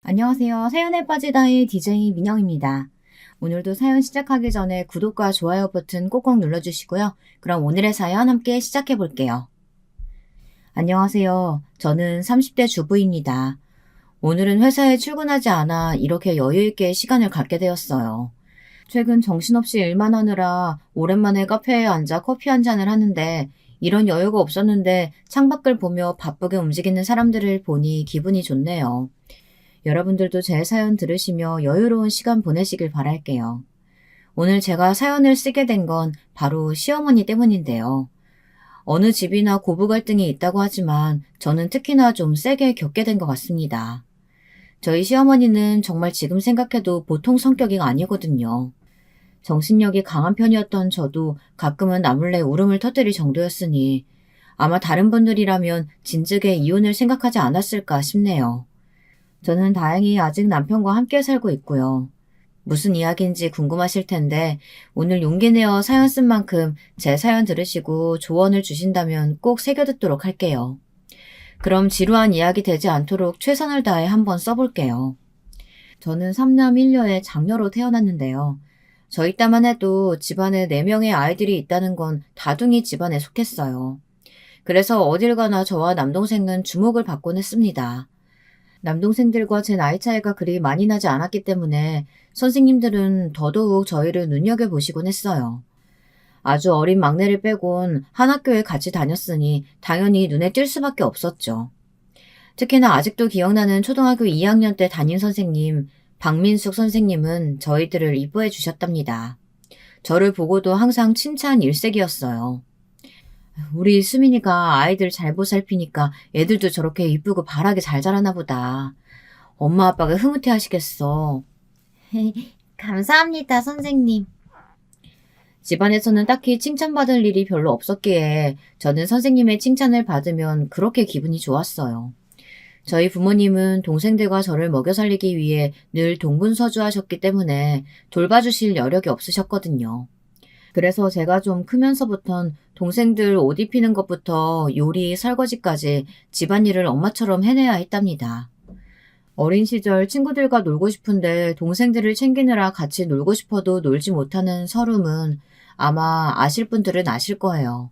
안녕하세요. 사연에 빠지다의 DJ 민영입니다. 오늘도 사연 시작하기 전에 구독과 좋아요 버튼 꼭꼭 눌러주시고요. 그럼 오늘의 사연 함께 시작해 볼게요. 안녕하세요. 저는 30대 주부입니다. 오늘은 회사에 출근하지 않아 이렇게 여유있게 시간을 갖게 되었어요. 최근 정신없이 일만 하느라 오랜만에 카페에 앉아 커피 한 잔을 하는데 이런 여유가 없었는데 창밖을 보며 바쁘게 움직이는 사람들을 보니 기분이 좋네요. 여러분들도 제 사연 들으시며 여유로운 시간 보내시길 바랄게요. 오늘 제가 사연을 쓰게 된 건 바로 시어머니 때문인데요. 어느 집이나 고부 갈등이 있다고 하지만 저는 특히나 좀 세게 겪게 된 것 같습니다. 저희 시어머니는 정말 지금 생각해도 보통 성격이 아니거든요. 정신력이 강한 편이었던 저도 가끔은 나몰래 울음을 터뜨릴 정도였으니 아마 다른 분들이라면 진즉에 이혼을 생각하지 않았을까 싶네요. 저는 다행히 아직 남편과 함께 살고 있고요. 무슨 이야기인지 궁금하실 텐데 오늘 용기 내어 사연 쓴 만큼 제 사연 들으시고 조언을 주신다면 꼭 새겨듣도록 할게요. 그럼 지루한 이야기 되지 않도록 최선을 다해 한번 써볼게요. 저는 3남 1녀의 장녀로 태어났는데요. 저희 딸만 해도 집안에 4명의 아이들이 있다는 건 다둥이 집안에 속했어요. 그래서 어딜 가나 저와 남동생은 주목을 받곤 했습니다. 남동생들과 제 나이 차이가 그리 많이 나지 않았기 때문에 선생님들은 더더욱 저희를 눈여겨보시곤 했어요. 아주 어린 막내를 빼곤 한 학교에 같이 다녔으니 당연히 눈에 띌 수밖에 없었죠. 특히나 아직도 기억나는 초등학교 2학년 때 담임 선생님, 박민숙 선생님은 저희들을 이뻐해 주셨답니다. 저를 보고도 항상 칭찬 일색이었어요. 우리 수민이가 아이들 잘 보살피니까 애들도 저렇게 이쁘고 바라게 잘 자라나 보다. 엄마 아빠가 흐뭇해 하시겠어. 감사합니다, 선생님. 집안에서는 딱히 칭찬받을 일이 별로 없었기에 저는 선생님의 칭찬을 받으면 그렇게 기분이 좋았어요. 저희 부모님은 동생들과 저를 먹여 살리기 위해 늘 동분서주하셨기 때문에 돌봐주실 여력이 없으셨거든요. 그래서 제가 좀 크면서부턴 동생들 옷 입히는 것부터 요리, 설거지까지 집안일을 엄마처럼 해내야 했답니다. 어린 시절 친구들과 놀고 싶은데 동생들을 챙기느라 같이 놀고 싶어도 놀지 못하는 서름은 아마 아실 분들은 아실 거예요.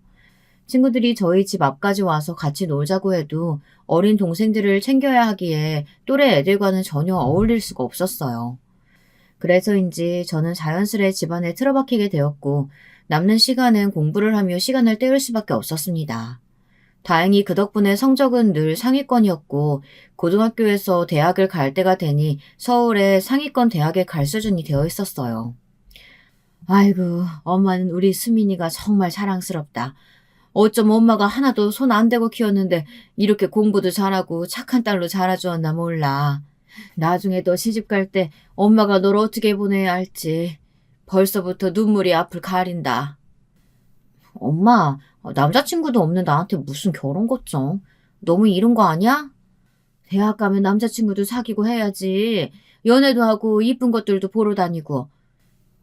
친구들이 저희 집 앞까지 와서 같이 놀자고 해도 어린 동생들을 챙겨야 하기에 또래 애들과는 전혀 어울릴 수가 없었어요. 그래서인지 저는 자연스레 집안에 틀어박히게 되었고 남는 시간은 공부를 하며 시간을 때울 수밖에 없었습니다. 다행히 그 덕분에 성적은 늘 상위권이었고 고등학교에서 대학을 갈 때가 되니 서울의 상위권 대학에 갈 수준이 되어 있었어요. 아이고, 엄마는 우리 수민이가 정말 자랑스럽다. 어쩜 엄마가 하나도 손 안 대고 키웠는데 이렇게 공부도 잘하고 착한 딸로 자라주었나 몰라. 나중에 너 시집 갈 때 엄마가 널 어떻게 보내야 할지 벌써부터 눈물이 앞을 가린다. 엄마, 남자친구도 없는 나한테 무슨 결혼 걱정? 너무 이른 거 아니야? 대학 가면 남자친구도 사귀고 해야지. 연애도 하고 이쁜 것들도 보러 다니고.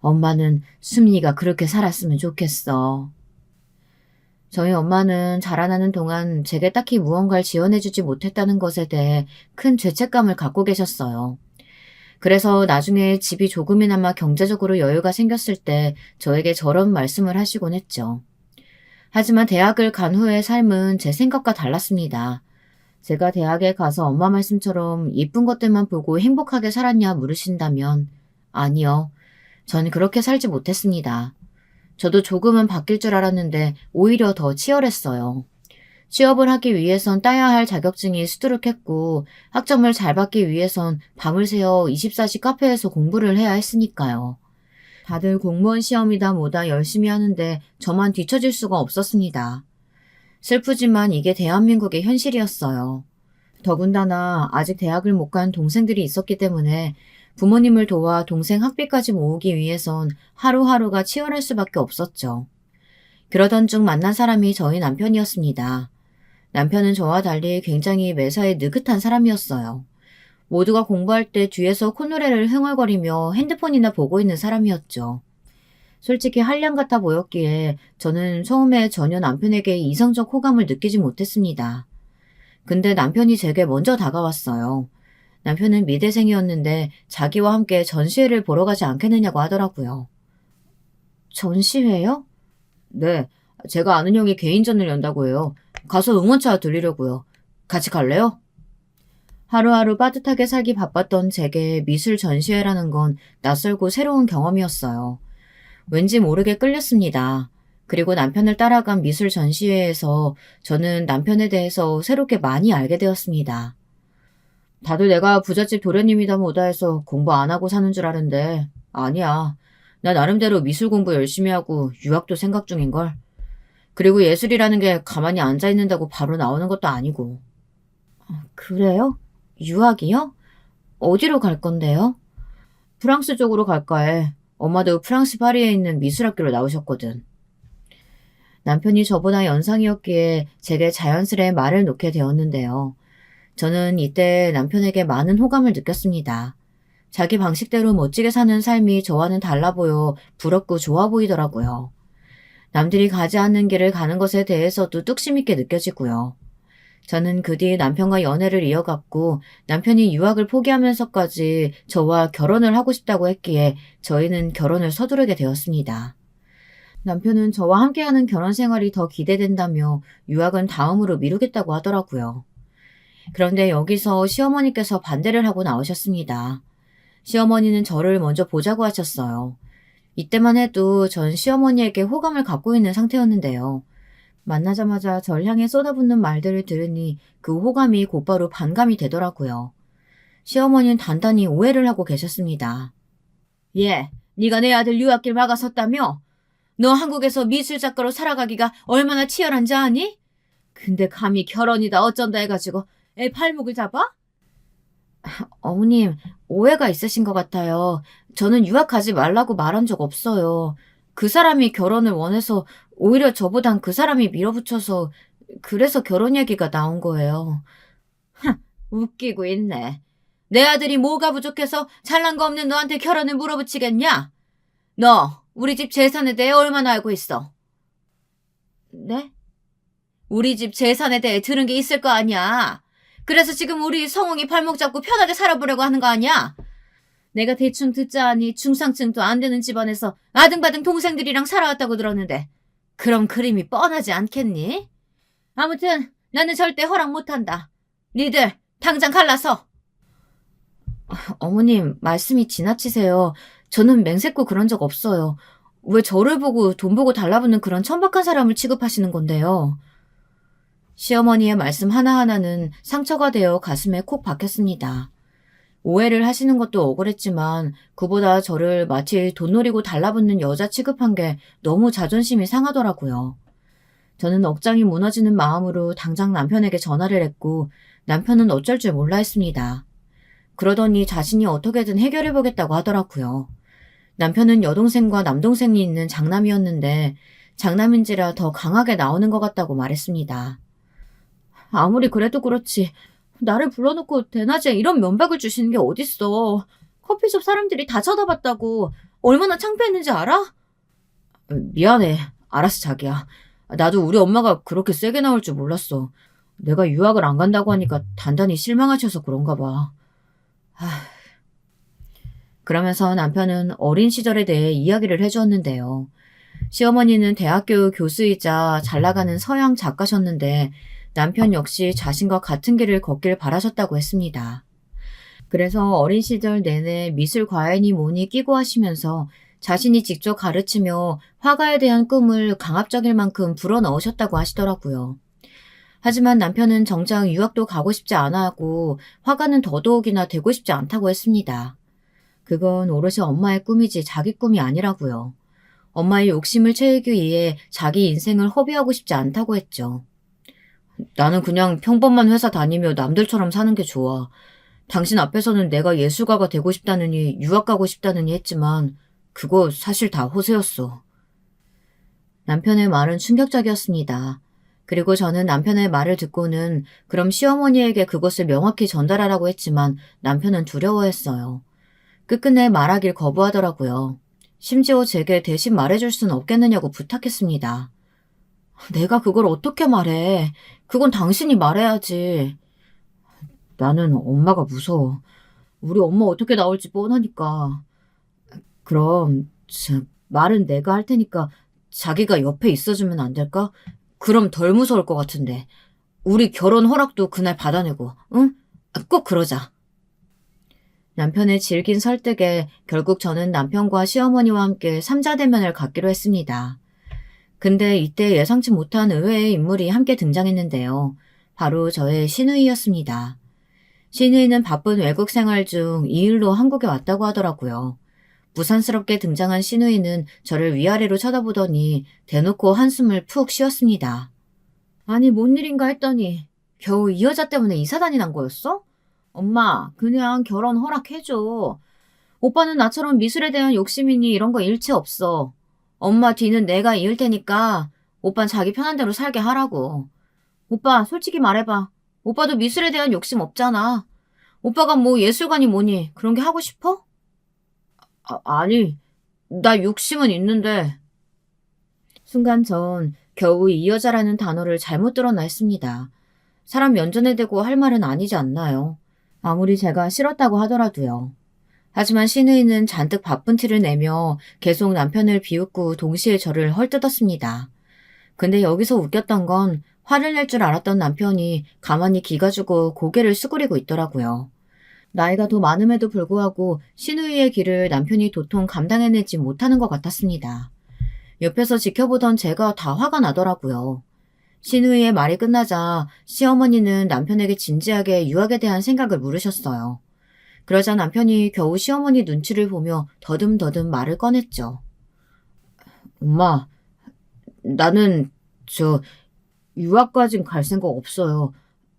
엄마는 수민이가 그렇게 살았으면 좋겠어. 저희 엄마는 자라나는 동안 제게 딱히 무언가를 지원해주지 못했다는 것에 대해 큰 죄책감을 갖고 계셨어요. 그래서 나중에 집이 조금이나마 경제적으로 여유가 생겼을 때 저에게 저런 말씀을 하시곤 했죠. 하지만 대학을 간 후의 삶은 제 생각과 달랐습니다. 제가 대학에 가서 엄마 말씀처럼 이쁜 것들만 보고 행복하게 살았냐 물으신다면 아니요. 전 그렇게 살지 못했습니다. 저도 조금은 바뀔 줄 알았는데 오히려 더 치열했어요. 취업을 하기 위해선 따야 할 자격증이 수두룩했고 학점을 잘 받기 위해선 밤을 새워 24시 카페에서 공부를 해야 했으니까요. 다들 공무원 시험이다 뭐다 열심히 하는데 저만 뒤처질 수가 없었습니다. 슬프지만 이게 대한민국의 현실이었어요. 더군다나 아직 대학을 못 간 동생들이 있었기 때문에 부모님을 도와 동생 학비까지 모으기 위해선 하루하루가 치열할 수밖에 없었죠. 그러던 중 만난 사람이 저희 남편이었습니다. 남편은 저와 달리 굉장히 매사에 느긋한 사람이었어요. 모두가 공부할 때 뒤에서 콧노래를 흥얼거리며 핸드폰이나 보고 있는 사람이었죠. 솔직히 한량 같아 보였기에 저는 처음에 전혀 남편에게 이성적 호감을 느끼지 못했습니다. 근데 남편이 제게 먼저 다가왔어요. 남편은 미대생이었는데 자기와 함께 전시회를 보러 가지 않겠느냐고 하더라고요. 전시회요? 네, 제가 아는 형이 개인전을 연다고 해요. 가서 응원차 들리려고요. 같이 갈래요? 하루하루 빠듯하게 살기 바빴던 제게 미술 전시회라는 건 낯설고 새로운 경험이었어요. 왠지 모르게 끌렸습니다. 그리고 남편을 따라간 미술 전시회에서 저는 남편에 대해서 새롭게 많이 알게 되었습니다. 다들 내가 부잣집 도련님이다 뭐다 해서 공부 안 하고 사는 줄 아는데 아니야. 나 나름대로 미술 공부 열심히 하고 유학도 생각 중인걸. 그리고 예술이라는 게 가만히 앉아 있는다고 바로 나오는 것도 아니고. 그래요? 유학이요? 어디로 갈 건데요? 프랑스 쪽으로 갈까 해. 엄마도 프랑스 파리에 있는 미술학교로 나오셨거든. 남편이 저보다 연상이었기에 제게 자연스레 말을 놓게 되었는데요. 저는 이때 남편에게 많은 호감을 느꼈습니다. 자기 방식대로 멋지게 사는 삶이 저와는 달라 보여 부럽고 좋아 보이더라고요. 남들이 가지 않는 길을 가는 것에 대해서도 뚝심 있게 느껴지고요. 저는 그 뒤 남편과 연애를 이어갔고 남편이 유학을 포기하면서까지 저와 결혼을 하고 싶다고 했기에 저희는 결혼을 서두르게 되었습니다. 남편은 저와 함께하는 결혼 생활이 더 기대된다며 유학은 다음으로 미루겠다고 하더라고요. 그런데 여기서 시어머니께서 반대를 하고 나오셨습니다. 시어머니는 저를 먼저 보자고 하셨어요. 이때만 해도 전 시어머니에게 호감을 갖고 있는 상태였는데요. 만나자마자 절 향해 쏟아붓는 말들을 들으니 그 호감이 곧바로 반감이 되더라고요. 시어머니는 단단히 오해를 하고 계셨습니다. 예, 네가 내 아들 유학길 막아섰다며? 너 한국에서 미술작가로 살아가기가 얼마나 치열한지 아니? 근데 감히 결혼이다 어쩐다 해가지고 애 팔목을 잡아? 어머님, 오해가 있으신 것 같아요. 저는 유학 가지 말라고 말한 적 없어요. 그 사람이 결혼을 원해서 오히려 저보단 그 사람이 밀어붙여서 그래서 결혼 얘기가 나온 거예요. 웃기고 있네. 내 아들이 뭐가 부족해서 잘난 거 없는 너한테 결혼을 물어붙이겠냐? 너 우리 집 재산에 대해 얼마나 알고 있어? 네? 우리 집 재산에 대해 들은 게 있을 거 아니야. 그래서 지금 우리 성웅이 발목 잡고 편하게 살아보려고 하는 거 아니야? 내가 대충 듣자 하니 중상층도 안 되는 집안에서 아등바등 동생들이랑 살아왔다고 들었는데 그럼 그림이 뻔하지 않겠니? 아무튼 나는 절대 허락 못한다. 니들 당장 갈라서. 어머님 말씀이 지나치세요. 저는 맹세코 그런 적 없어요. 왜 저를 보고 돈 보고 달라붙는 그런 천박한 사람을 취급하시는 건데요. 시어머니의 말씀 하나하나는 상처가 되어 가슴에 콕 박혔습니다. 오해를 하시는 것도 억울했지만 그보다 저를 마치 돈 노리고 달라붙는 여자 취급한 게 너무 자존심이 상하더라고요. 저는 억장이 무너지는 마음으로 당장 남편에게 전화를 했고 남편은 어쩔 줄 몰라 했습니다. 그러더니 자신이 어떻게든 해결해보겠다고 하더라고요. 남편은 여동생과 남동생이 있는 장남이었는데 장남인지라 더 강하게 나오는 것 같다고 말했습니다. 아무리 그래도 그렇지 나를 불러놓고 대낮에 이런 면박을 주시는 게 어딨어. 커피숍 사람들이 다 쳐다봤다고 얼마나 창피했는지 알아? 미안해. 알았어 자기야. 나도 우리 엄마가 그렇게 세게 나올 줄 몰랐어. 내가 유학을 안 간다고 하니까 단단히 실망하셔서 그런가 봐. 그러면서 남편은 어린 시절에 대해 이야기를 해주었는데요. 시어머니는 대학교 교수이자 잘나가는 서양 작가셨는데 남편 역시 자신과 같은 길을 걷길 바라셨다고 했습니다. 그래서 어린 시절 내내 미술 과외니 뭐니 끼고 하시면서 자신이 직접 가르치며 화가에 대한 꿈을 강압적일 만큼 불어넣으셨다고 하시더라고요. 하지만 남편은 정작 유학도 가고 싶지 않아 하고 화가는 더더욱이나 되고 싶지 않다고 했습니다. 그건 오롯이 엄마의 꿈이지 자기 꿈이 아니라고요. 엄마의 욕심을 채우기 위해 자기 인생을 허비하고 싶지 않다고 했죠. 나는 그냥 평범한 회사 다니며 남들처럼 사는 게 좋아. 당신 앞에서는 내가 예술가가 되고 싶다느니 유학 가고 싶다느니 했지만 그거 사실 다 호세였어. 남편의 말은 충격적이었습니다. 그리고 저는 남편의 말을 듣고는 그럼 시어머니에게 그것을 명확히 전달하라고 했지만 남편은 두려워했어요. 끝끝내 말하길 거부하더라고요. 심지어 제게 대신 말해줄 수는 없겠느냐고 부탁했습니다. 내가 그걸 어떻게 말해. 그건 당신이 말해야지. 나는 엄마가 무서워. 우리 엄마 어떻게 나올지 뻔하니까. 그럼 말은 내가 할 테니까 자기가 옆에 있어주면 안 될까? 그럼 덜 무서울 것 같은데. 우리 결혼 허락도 그날 받아내고, 응? 꼭 그러자. 남편의 질긴 설득에 결국 저는 남편과 시어머니와 함께 삼자대면을 갖기로 했습니다. 근데 이때 예상치 못한 의외의 인물이 함께 등장했는데요. 바로 저의 시누이였습니다. 시누이는 바쁜 외국 생활 중 이 일로 한국에 왔다고 하더라고요. 부산스럽게 등장한 시누이는 저를 위아래로 쳐다보더니 대놓고 한숨을 푹 쉬었습니다. 아니, 뭔 일인가 했더니 겨우 이 여자 때문에 이사단이 난 거였어? 엄마, 그냥 결혼 허락해줘. 오빠는 나처럼 미술에 대한 욕심이니 이런 거 일체 없어. 엄마 뒤는 내가 이을 테니까 오빤 자기 편한 대로 살게 하라고. 오빠, 솔직히 말해봐. 오빠도 미술에 대한 욕심 없잖아. 오빠가 뭐 예술가니 뭐니 그런 게 하고 싶어? 아니, 나 욕심은 있는데. 순간 전 겨우 이 여자라는 단어를 잘못 들었나 했습니다. 사람 면전에 대고 할 말은 아니지 않나요? 아무리 제가 싫었다고 하더라도요. 하지만 시누이는 잔뜩 바쁜 티를 내며 계속 남편을 비웃고 동시에 저를 헐뜯었습니다. 근데 여기서 웃겼던 건 화를 낼 줄 알았던 남편이 가만히 기가 주고 고개를 수그리고 있더라고요. 나이가 더 많음에도 불구하고 시누이의 길을 남편이 도통 감당해내지 못하는 것 같았습니다. 옆에서 지켜보던 제가 다 화가 나더라고요. 시누이의 말이 끝나자 시어머니는 남편에게 진지하게 유학에 대한 생각을 물으셨어요. 그러자 남편이 겨우 시어머니 눈치를 보며 더듬더듬 말을 꺼냈죠. 엄마, 나는 유학까진 갈 생각 없어요.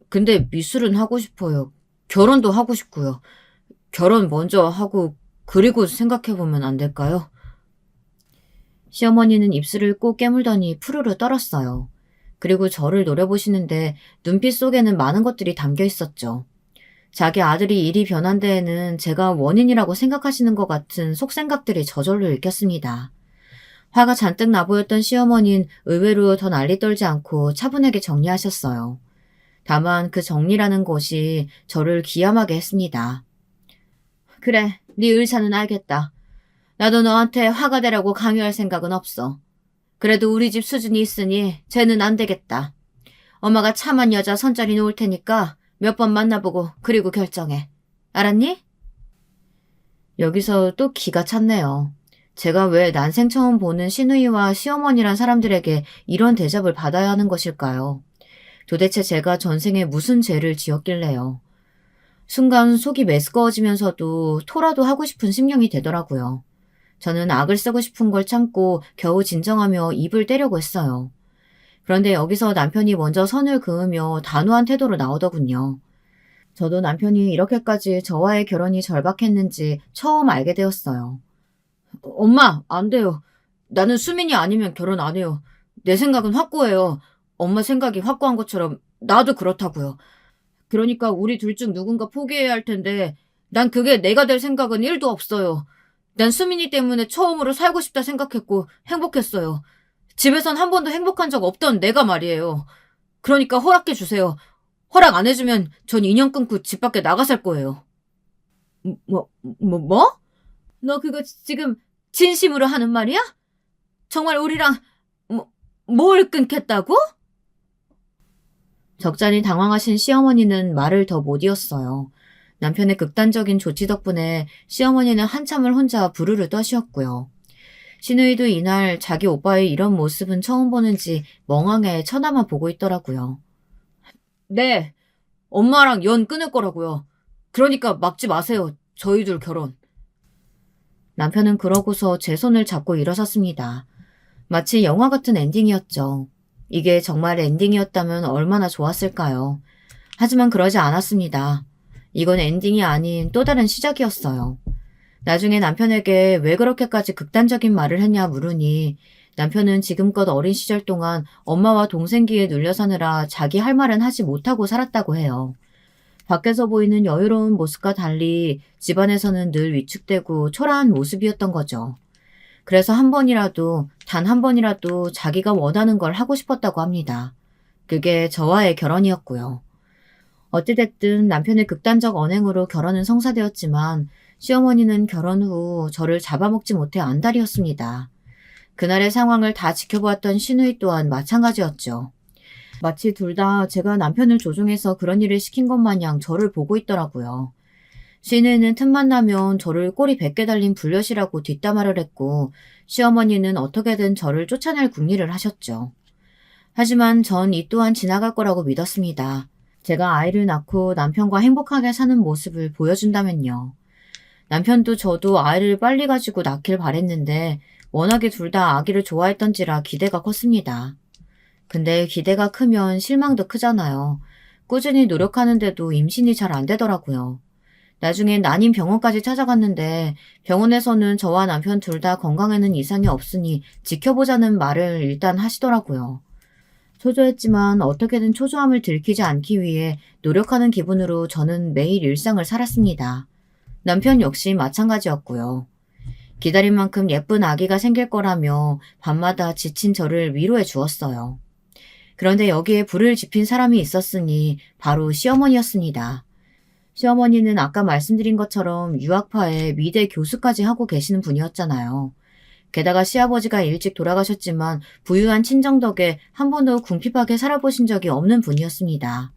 근데 미술은 하고 싶어요. 결혼도 하고 싶고요. 결혼 먼저 하고 그리고 생각해보면 안 될까요? 시어머니는 입술을 꼭 깨물더니 푸르르 떨었어요. 그리고 저를 노려보시는데 눈빛 속에는 많은 것들이 담겨 있었죠. 자기 아들이 일이 변한 데에는 제가 원인이라고 생각하시는 것 같은 속생각들이 저절로 읽혔습니다. 화가 잔뜩 나보였던 시어머니는 의외로 더 난리 떨지 않고 차분하게 정리하셨어요. 다만 그 정리라는 것이 저를 기함하게 했습니다. 그래, 네 의사는 알겠다. 나도 너한테 화가 되라고 강요할 생각은 없어. 그래도 우리 집 수준이 있으니 쟤는 안 되겠다. 엄마가 참한 여자 선자리 놓을 테니까 몇 번 만나보고 그리고 결정해. 알았니? 여기서 또 기가 찼네요. 제가 왜 난생 처음 보는 시누이와 시어머니란 사람들에게 이런 대접을 받아야 하는 것일까요? 도대체 제가 전생에 무슨 죄를 지었길래요. 순간 속이 메스꺼워지면서도 토라도 하고 싶은 심령이 되더라고요. 저는 악을 쓰고 싶은 걸 참고 겨우 진정하며 입을 떼려고 했어요. 그런데 여기서 남편이 먼저 선을 그으며 단호한 태도로 나오더군요. 저도 남편이 이렇게까지 저와의 결혼이 절박했는지 처음 알게 되었어요. 엄마, 안 돼요. 나는 수민이 아니면 결혼 안 해요. 내 생각은 확고해요. 엄마 생각이 확고한 것처럼 나도 그렇다고요. 그러니까 우리 둘 중 누군가 포기해야 할 텐데 난 그게 내가 될 생각은 1도 없어요. 난 수민이 때문에 처음으로 살고 싶다 생각했고 행복했어요. 집에선 한 번도 행복한 적 없던 내가 말이에요. 그러니까 허락해 주세요. 허락 안 해주면 전 인연 끊고 집 밖에 나가 살 거예요. 뭐? 너 그거 지금 진심으로 하는 말이야? 정말 우리랑 뭘 끊겠다고? 적잖이 당황하신 시어머니는 말을 더 못 이었어요. 남편의 극단적인 조치 덕분에 시어머니는 한참을 혼자 부르르 떠시었고요. 시누이도 이날 자기 오빠의 이런 모습은 처음 보는지 멍하게 쳐다만 보고 있더라고요. 네, 엄마랑 연 끊을 거라고요. 그러니까 막지 마세요. 저희 둘 결혼. 남편은 그러고서 제 손을 잡고 일어섰습니다. 마치 영화 같은 엔딩이었죠. 이게 정말 엔딩이었다면 얼마나 좋았을까요? 하지만 그러지 않았습니다. 이건 엔딩이 아닌 또 다른 시작이었어요. 나중에 남편에게 왜 그렇게까지 극단적인 말을 했냐 물으니 남편은 지금껏 어린 시절 동안 엄마와 동생기에 눌려 사느라 자기 할 말은 하지 못하고 살았다고 해요. 밖에서 보이는 여유로운 모습과 달리 집안에서는 늘 위축되고 초라한 모습이었던 거죠. 그래서 한 번이라도, 단 한 번이라도 자기가 원하는 걸 하고 싶었다고 합니다. 그게 저와의 결혼이었고요. 어찌됐든 남편의 극단적 언행으로 결혼은 성사되었지만 시어머니는 결혼 후 저를 잡아먹지 못해 안달이었습니다. 그날의 상황을 다 지켜보았던 시누이 또한 마찬가지였죠. 마치 둘 다 제가 남편을 조종해서 그런 일을 시킨 것 마냥 저를 보고 있더라고요. 시누이는 틈만 나면 저를 꼬리 100개 달린 불엿이라고 뒷담화를 했고 시어머니는 어떻게든 저를 쫓아낼 궁리를 하셨죠. 하지만 전 이 또한 지나갈 거라고 믿었습니다. 제가 아이를 낳고 남편과 행복하게 사는 모습을 보여준다면요. 남편도 저도 아이를 빨리 가지고 낳길 바랬는데 워낙에 둘 다 아기를 좋아했던지라 기대가 컸습니다. 근데 기대가 크면 실망도 크잖아요. 꾸준히 노력하는데도 임신이 잘 안 되더라고요. 나중에 난임 병원까지 찾아갔는데 병원에서는 저와 남편 둘 다 건강에는 이상이 없으니 지켜보자는 말을 일단 하시더라고요. 초조했지만 어떻게든 초조함을 들키지 않기 위해 노력하는 기분으로 저는 매일 일상을 살았습니다. 남편 역시 마찬가지였고요. 기다린 만큼 예쁜 아기가 생길 거라며 밤마다 지친 저를 위로해 주었어요. 그런데 여기에 불을 지핀 사람이 있었으니 바로 시어머니였습니다. 시어머니는 아까 말씀드린 것처럼 유학파에 미대 교수까지 하고 계시는 분이었잖아요. 게다가 시아버지가 일찍 돌아가셨지만 부유한 친정 덕에 한 번도 궁핍하게 살아보신 적이 없는 분이었습니다.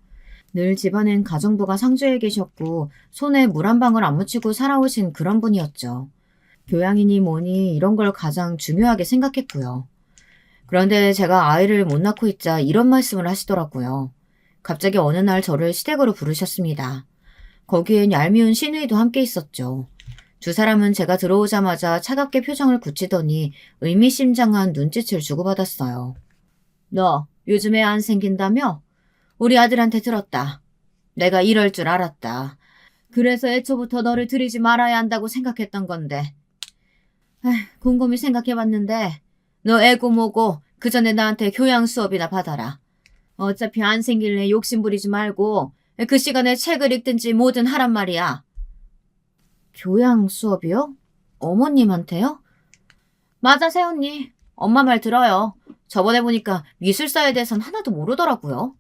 늘 집안엔 가정부가 상주해 계셨고 손에 물 한 방울 안 묻히고 살아오신 그런 분이었죠. 교양이니 뭐니 이런 걸 가장 중요하게 생각했고요. 그런데 제가 아이를 못 낳고 있자 이런 말씀을 하시더라고요. 갑자기 어느 날 저를 시댁으로 부르셨습니다. 거기엔 얄미운 시누이도 함께 있었죠. 두 사람은 제가 들어오자마자 차갑게 표정을 굳히더니 의미심장한 눈짓을 주고받았어요. 너 요즘 애 안 생긴다며? 우리 아들한테 들었다. 내가 이럴 줄 알았다. 그래서 애초부터 너를 들이지 말아야 한다고 생각했던 건데. 곰곰이 생각해봤는데 너 애고 뭐고 그 전에 나한테 교양 수업이나 받아라. 어차피 안 생길래 욕심 부리지 말고 그 시간에 책을 읽든지 뭐든 하란 말이야. 교양 수업이요? 어머님한테요? 맞아, 새언니. 엄마 말 들어요. 저번에 보니까 미술사에 대해선 하나도 모르더라고요.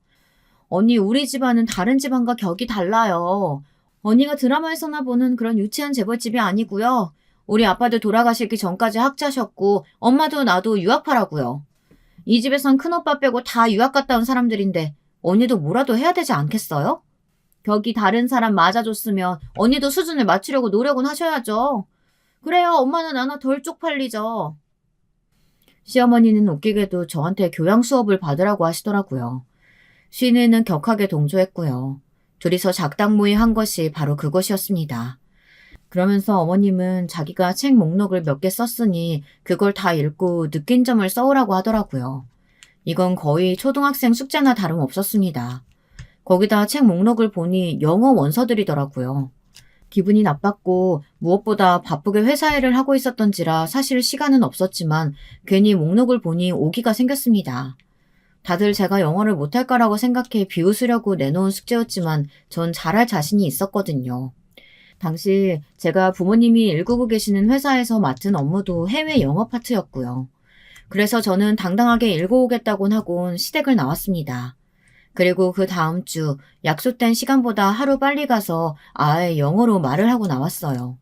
언니, 우리 집안은 다른 집안과 격이 달라요. 언니가 드라마에서나 보는 그런 유치한 재벌집이 아니고요. 우리 아빠도 돌아가시기 전까지 학자셨고 엄마도 나도 유학파라고요. 이 집에선 큰오빠 빼고 다 유학 갔다 온 사람들인데 언니도 뭐라도 해야 되지 않겠어요? 격이 다른 사람 맞아줬으면 언니도 수준을 맞추려고 노력은 하셔야죠. 그래야 엄마는 하나 덜 쪽팔리죠. 시어머니는 웃기게도 저한테 교양 수업을 받으라고 하시더라고요. 시누이는 격하게 동조했고요. 둘이서 작당모의 한 것이 바로 그것이었습니다. 그러면서 어머님은 자기가 책 목록을 몇 개 썼으니 그걸 다 읽고 느낀 점을 써오라고 하더라고요. 이건 거의 초등학생 숙제나 다름없었습니다. 거기다 책 목록을 보니 영어 원서들이더라고요. 기분이 나빴고 무엇보다 바쁘게 회사 일을 하고 있었던지라 사실 시간은 없었지만 괜히 목록을 보니 오기가 생겼습니다. 다들 제가 영어를 못할까라고 생각해 비웃으려고 내놓은 숙제였지만 전 잘할 자신이 있었거든요. 당시 제가 부모님이 일구고 계시는 회사에서 맡은 업무도 해외 영어 파트였고요. 그래서 저는 당당하게 읽어오겠다곤 하곤 시댁을 나왔습니다. 그리고 그 다음 주 약속된 시간보다 하루 빨리 가서 아예 영어로 말을 하고 나왔어요.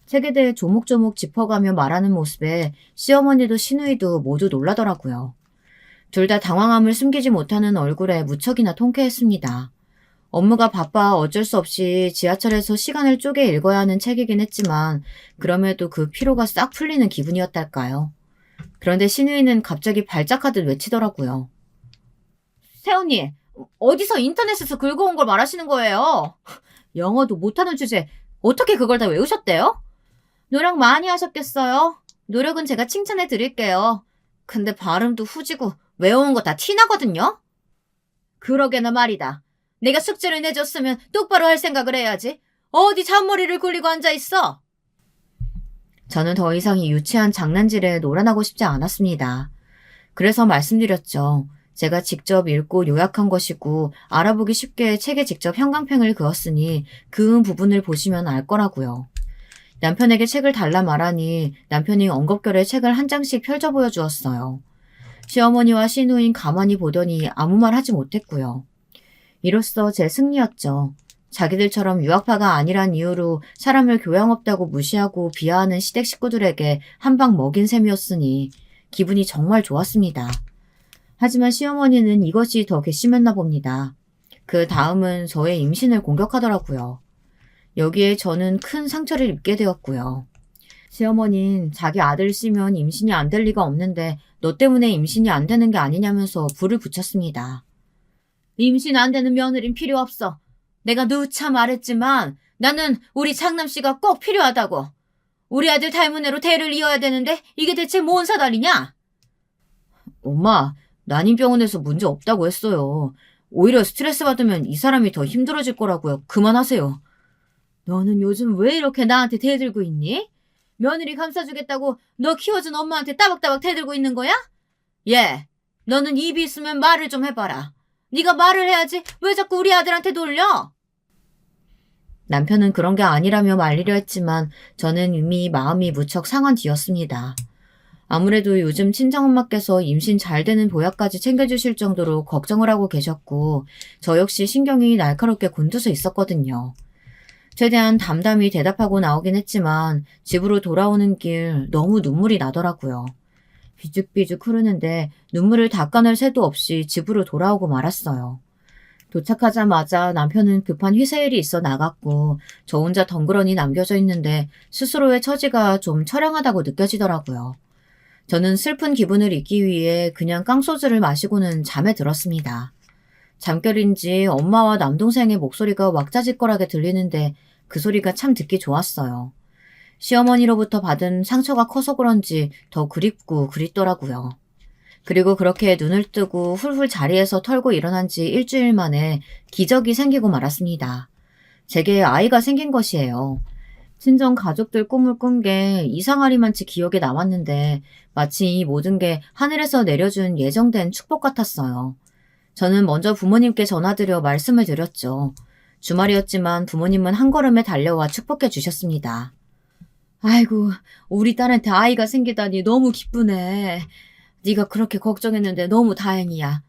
책에 대해 조목조목 짚어가며 말하는 모습에 시어머니도 시누이도 모두 놀라더라고요. 둘 다 당황함을 숨기지 못하는 얼굴에 무척이나 통쾌했습니다. 업무가 바빠 어쩔 수 없이 지하철에서 시간을 쪼개 읽어야 하는 책이긴 했지만 그럼에도 그 피로가 싹 풀리는 기분이었달까요. 그런데 시누이는 갑자기 발작하듯 외치더라고요. 새언니, 어디서 인터넷에서 긁어온 걸 말하시는 거예요? 영어도 못하는 주제 어떻게 그걸 다 외우셨대요? 노력 많이 하셨겠어요? 노력은 제가 칭찬해 드릴게요. 근데 발음도 후지고 외워온 거 다 티나거든요? 그러게나 말이다. 내가 숙제를 내줬으면 똑바로 할 생각을 해야지. 어디 잔머리를 굴리고 앉아있어? 저는 더 이상 이 유치한 장난질에 놀아나고 싶지 않았습니다. 그래서 말씀드렸죠. 제가 직접 읽고 요약한 것이고 알아보기 쉽게 책에 직접 형광펜을 그었으니 그은 부분을 보시면 알 거라고요. 남편에게 책을 달라 말하니 남편이 엉겁결에 책을 한 장씩 펼쳐 보여주었어요. 시어머니와 시누인 가만히 보더니 아무 말 하지 못했고요. 이로써 제 승리였죠. 자기들처럼 유학파가 아니란 이유로 사람을 교양 없다고 무시하고 비하하는 시댁 식구들에게 한 방 먹인 셈이었으니 기분이 정말 좋았습니다. 하지만 시어머니는 이것이 더 괘씸했나 봅니다. 그 다음은 저의 임신을 공격하더라고요. 여기에 저는 큰 상처를 입게 되었고요. 시어머니는 자기 아들 씨면 임신이 안 될 리가 없는데 너 때문에 임신이 안 되는 게 아니냐면서 불을 붙였습니다. 임신 안 되는 며느린 필요 없어. 내가 누차 말했지만 나는 우리 장남 씨가 꼭 필요하다고. 우리 아들 닮은 애로 대를 이어야 되는데 이게 대체 뭔 사달이냐? 엄마, 난임병원에서 문제 없다고 했어요. 오히려 스트레스 받으면 이 사람이 더 힘들어질 거라고요. 그만하세요. 너는 요즘 왜 이렇게 나한테 대들고 있니? 며느리 감싸주겠다고 너 키워준 엄마한테 따박따박 대들고 있는 거야? 예, 너는 입이 있으면 말을 좀 해봐라. 네가 말을 해야지 왜 자꾸 우리 아들한테 돌려? 남편은 그런 게 아니라며 말리려 했지만 저는 이미 마음이 무척 상한 뒤였습니다. 아무래도 요즘 친정엄마께서 임신 잘 되는 보약까지 챙겨주실 정도로 걱정을 하고 계셨고 저 역시 신경이 날카롭게 곤두서 있었거든요. 최대한 담담히 대답하고 나오긴 했지만 집으로 돌아오는 길 너무 눈물이 나더라고요. 비죽비죽 흐르는데 눈물을 닦아낼 새도 없이 집으로 돌아오고 말았어요. 도착하자마자 남편은 급한 회사일이 있어 나갔고 저 혼자 덩그러니 남겨져 있는데 스스로의 처지가 좀 처량하다고 느껴지더라고요. 저는 슬픈 기분을 잊기 위해 그냥 깡소주를 마시고는 잠에 들었습니다. 잠결인지 엄마와 남동생의 목소리가 왁자지껄하게 들리는데 그 소리가 참 듣기 좋았어요. 시어머니로부터 받은 상처가 커서 그런지 더 그립고 그립더라고요. 그리고 그렇게 눈을 뜨고 훌훌 자리에서 털고 일어난 지 일주일 만에 기적이 생기고 말았습니다. 제게 아이가 생긴 것이에요. 친정 가족들 꿈을 꾼 게 이상하리만치 기억에 남았는데 마치 이 모든 게 하늘에서 내려준 예정된 축복 같았어요. 저는 먼저 부모님께 전화드려 말씀을 드렸죠. 주말이었지만 부모님은 한 걸음에 달려와 축복해 주셨습니다. 아이고, 우리 딸한테 아이가 생기다니 너무 기쁘네. 네가 그렇게 걱정했는데 너무 다행이야.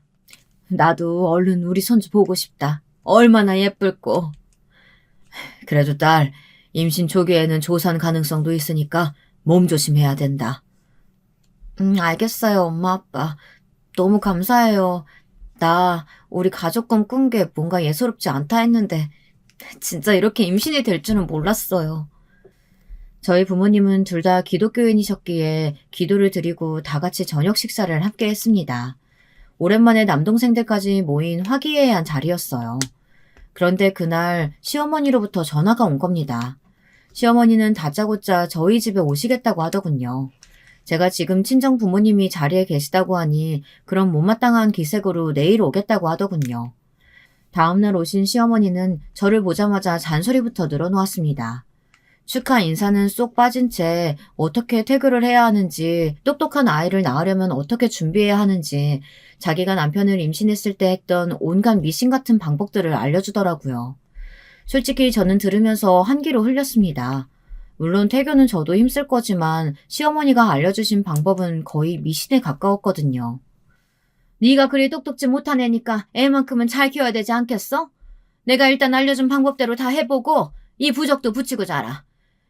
나도 얼른 우리 손주 보고 싶다. 얼마나 예쁠꼬. 그래도 딸, 임신 초기에는 조산 가능성도 있으니까 몸 조심해야 된다. 알겠어요, 엄마, 아빠. 너무 감사해요. 나 우리 가족 꿈 꾼 게 뭔가 예사롭지 않다 했는데 진짜 이렇게 임신이 될 줄은 몰랐어요. 저희 부모님은 둘 다 기독교인이셨기에 기도를 드리고 다 같이 저녁 식사를 함께 했습니다. 오랜만에 남동생들까지 모인 화기애애한 자리였어요. 그런데 그날 시어머니로부터 전화가 온 겁니다. 시어머니는 다짜고짜 저희 집에 오시겠다고 하더군요. 제가 지금 친정 부모님이 자리에 계시다고 하니 그런 못마땅한 기색으로 내일 오겠다고 하더군요. 다음날 오신 시어머니는 저를 보자마자 잔소리부터 늘어놓았습니다. 축하 인사는 쏙 빠진 채 어떻게 태교를 해야 하는지, 똑똑한 아이를 낳으려면 어떻게 준비해야 하는지, 자기가 남편을 임신했을 때 했던 온갖 미신 같은 방법들을 알려주더라고요. 솔직히 저는 들으면서 한기로 흘렸습니다. 물론 태교는 저도 힘쓸 거지만 시어머니가 알려주신 방법은 거의 미신에 가까웠거든요. 네가 그리 똑똑지 못한 애니까 애만큼은 잘 키워야 되지 않겠어? 내가 일단 알려준 방법대로 다 해보고 이 부적도 붙이고 자라.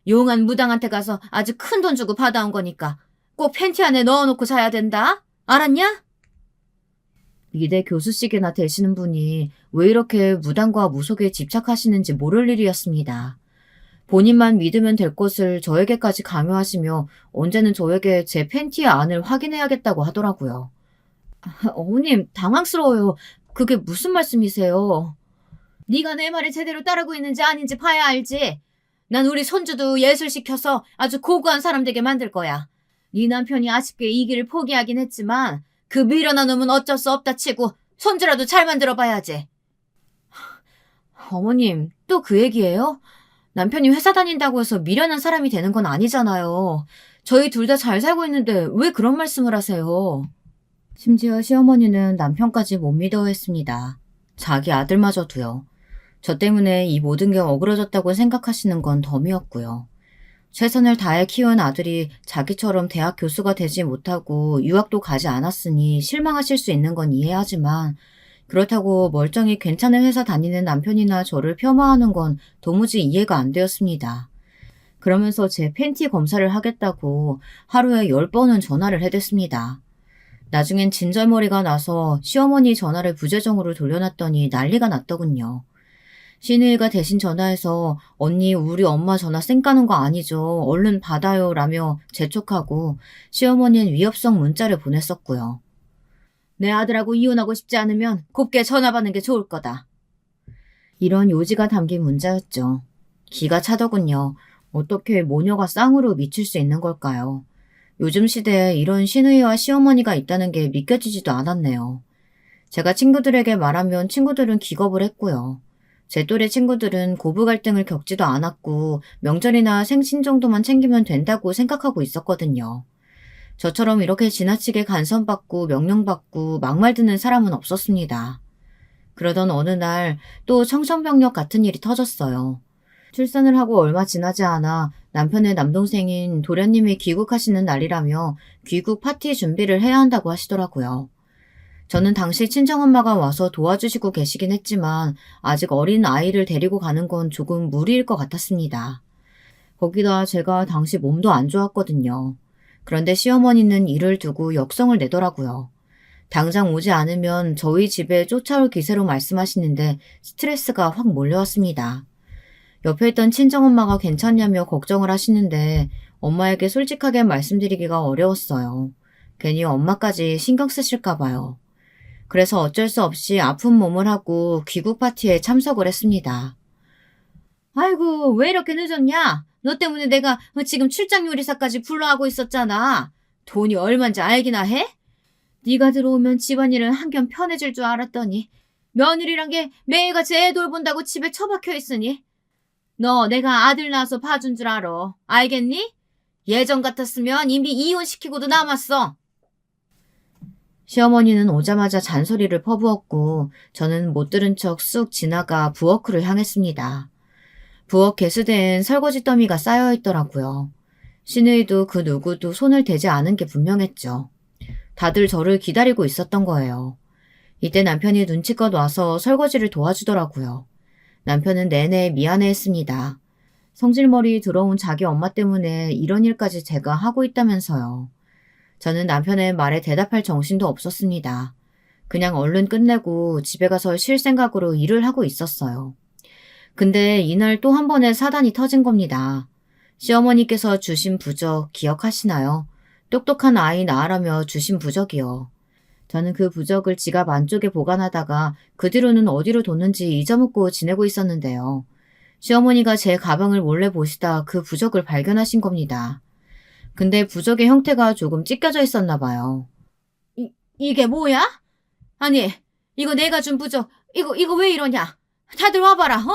용한 무당한테 가서 아주 큰 돈 주고 받아온 거니까 꼭 팬티 안에 넣어놓고 자야 된다. 알았냐? 미대 교수직이나 되시는 분이 왜 이렇게 무당과 무속에 집착하시는지 모를 일이었습니다. 본인만 믿으면 될 것을 저에게까지 강요하시며 언제는 저에게 제 팬티의 안을 확인해야겠다고 하더라고요. 어머님, 당황스러워요. 그게 무슨 말씀이세요? 네가 내 말을 제대로 따르고 있는지 아닌지 봐야 알지. 난 우리 손주도 예술시켜서 아주 고고한 사람 되게 만들 거야. 네 남편이 아쉽게 이 길을 포기하긴 했지만 그 미련한 놈은 어쩔 수 없다 치고 손주라도 잘 만들어 봐야지. 어머님, 또 그 얘기예요? 남편이 회사 다닌다고 해서 미련한 사람이 되는 건 아니잖아요. 저희 둘 다 잘 살고 있는데 왜 그런 말씀을 하세요? 심지어 시어머니는 남편까지 못 믿어했습니다. 자기 아들마저도요. 저 때문에 이 모든 게 어그러졌다고 생각하시는 건 덤이었고요. 최선을 다해 키운 아들이 자기처럼 대학 교수가 되지 못하고 유학도 가지 않았으니 실망하실 수 있는 건 이해하지만 그렇다고 멀쩡히 괜찮은 회사 다니는 남편이나 저를 폄하하는 건 도무지 이해가 안 되었습니다. 그러면서 제 팬티 검사를 하겠다고 하루에 10번은 전화를 해댔습니다. 나중엔 진절머리가 나서 시어머니 전화를 부재정으로 돌려놨더니 난리가 났더군요. 시누이가 대신 전화해서 언니 우리 엄마 전화 쌩 까는 거 아니죠. 얼른 받아요 라며 재촉하고 시어머니는 위협성 문자를 보냈었고요. 내 아들하고 이혼하고 싶지 않으면 곱게 전화 받는 게 좋을 거다. 이런 요지가 담긴 문자였죠. 기가 차더군요. 어떻게 모녀가 쌍으로 미칠 수 있는 걸까요? 요즘 시대에 이런 시누이와 시어머니가 있다는 게 믿겨지지도 않았네요. 제가 친구들에게 말하면 친구들은 기겁을 했고요. 제 또래 친구들은 고부 갈등을 겪지도 않았고 명절이나 생신 정도만 챙기면 된다고 생각하고 있었거든요. 저처럼 이렇게 지나치게 간섭받고 명령받고 막말 듣는 사람은 없었습니다. 그러던 어느 날 또 청천벽력 같은 일이 터졌어요. 출산을 하고 얼마 지나지 않아 남편의 남동생인 도련님이 귀국하시는 날이라며 귀국 파티 준비를 해야 한다고 하시더라고요. 저는 당시 친정엄마가 와서 도와주시고 계시긴 했지만 아직 어린 아이를 데리고 가는 건 조금 무리일 것 같았습니다. 거기다 제가 당시 몸도 안 좋았거든요. 그런데 시어머니는 일을 두고 역성을 내더라고요. 당장 오지 않으면 저희 집에 쫓아올 기세로 말씀하시는데 스트레스가 확 몰려왔습니다. 옆에 있던 친정엄마가 괜찮냐며 걱정을 하시는데 엄마에게 솔직하게 말씀드리기가 어려웠어요. 괜히 엄마까지 신경 쓰실까 봐요. 그래서 어쩔 수 없이 아픈 몸을 하고 귀국 파티에 참석을 했습니다. 아이고 왜 이렇게 늦었냐? 너 때문에 내가 지금 출장 요리사까지 불러하고 있었잖아. 돈이 얼만지 알기나 해? 네가 들어오면 집안일은 한결 편해질 줄 알았더니 며느리란 게 매일같이 애 돌본다고 집에 처박혀 있으니 너 내가 아들 낳아서 봐준 줄 알아. 알겠니? 예전 같았으면 이미 이혼시키고도 남았어. 시어머니는 오자마자 잔소리를 퍼부었고 저는 못 들은 척 쑥 지나가 부엌으로 향했습니다. 부엌 개수대엔 설거지 더미가 쌓여있더라고요. 시누이도 그 누구도 손을 대지 않은 게 분명했죠. 다들 저를 기다리고 있었던 거예요. 이때 남편이 눈치껏 와서 설거지를 도와주더라고요. 남편은 내내 미안해했습니다. 성질머리 들어온 자기 엄마 때문에 이런 일까지 제가 하고 있다면서요. 저는 남편의 말에 대답할 정신도 없었습니다. 그냥 얼른 끝내고 집에 가서 쉴 생각으로 일을 하고 있었어요. 근데 이날 또 한 번의 사단이 터진 겁니다. 시어머니께서 주신 부적 기억하시나요? 똑똑한 아이 낳으라며 주신 부적이요. 저는 그 부적을 지갑 안쪽에 보관하다가 그 뒤로는 어디로 뒀는지 잊어먹고 지내고 있었는데요. 시어머니가 제 가방을 몰래 보시다 그 부적을 발견하신 겁니다. 근데 부적의 형태가 조금 찢겨져 있었나 봐요. 이게 뭐야? 아니, 이거 내가 준 부적, 이거 왜 이러냐? 다들 와봐라, 어?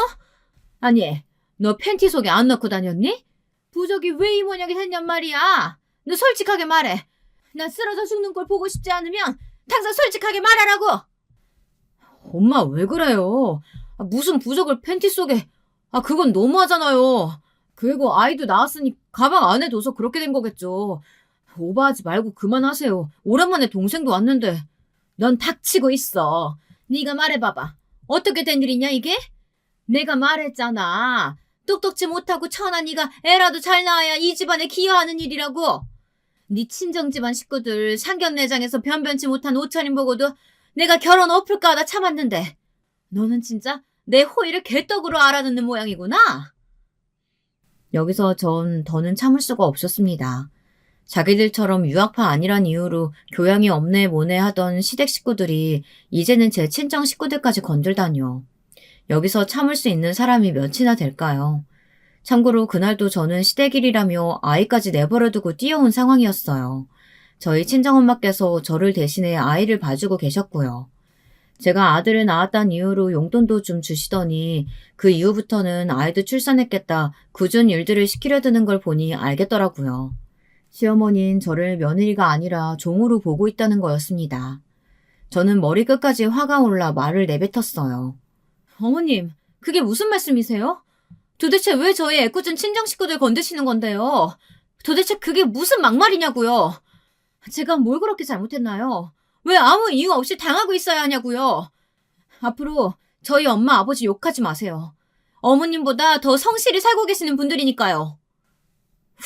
아니, 너 팬티 속에 안 넣고 다녔니? 부적이 왜 이 모양이 됐냔 말이야. 너 솔직하게 말해. 나 쓰러져 죽는 걸 보고 싶지 않으면 당장 솔직하게 말하라고. 엄마 왜 그래요? 무슨 부적을 팬티 속에. 그건 너무하잖아요. 그리고 아이도 낳았으니 가방 안에 둬서 그렇게 된 거겠죠. 오버하지 말고 그만하세요. 오랜만에 동생도 왔는데. 넌 닥치고 있어. 네가 말해봐봐. 어떻게 된 일이냐 이게? 내가 말했잖아. 똑똑지 못하고 천한 네가 애라도 잘 낳아야 이 집안에 기여하는 일이라고. 네 친정집안 식구들 상견례장에서 변변치 못한 옷차림 보고도 내가 결혼 엎을까 하다 참았는데 너는 진짜 내 호의를 개떡으로 알아듣는 모양이구나. 여기서 전 더는 참을 수가 없었습니다. 자기들처럼 유학파 아니란 이유로 교양이 없네 뭐네 하던 시댁 식구들이 이제는 제 친정 식구들까지 건들다뇨. 여기서 참을 수 있는 사람이 몇이나 될까요? 참고로 그날도 저는 시댁일이라며 아이까지 내버려두고 뛰어온 상황이었어요. 저희 친정엄마께서 저를 대신해 아이를 봐주고 계셨고요. 제가 아들을 낳았다는 이유로 용돈도 좀 주시더니 그 이후부터는 아이도 출산했겠다 굳은 일들을 시키려 드는 걸 보니 알겠더라고요. 시어머니는 저를 며느리가 아니라 종으로 보고 있다는 거였습니다. 저는 머리끝까지 화가 올라 말을 내뱉었어요. 어머님, 그게 무슨 말씀이세요? 도대체 왜 저희 애꿎은 친정 식구들 건드시는 건데요? 도대체 그게 무슨 막말이냐고요? 제가 뭘 그렇게 잘못했나요? 왜 아무 이유 없이 당하고 있어야 하냐고요? 앞으로 저희 엄마 아버지 욕하지 마세요. 어머님보다 더 성실히 살고 계시는 분들이니까요.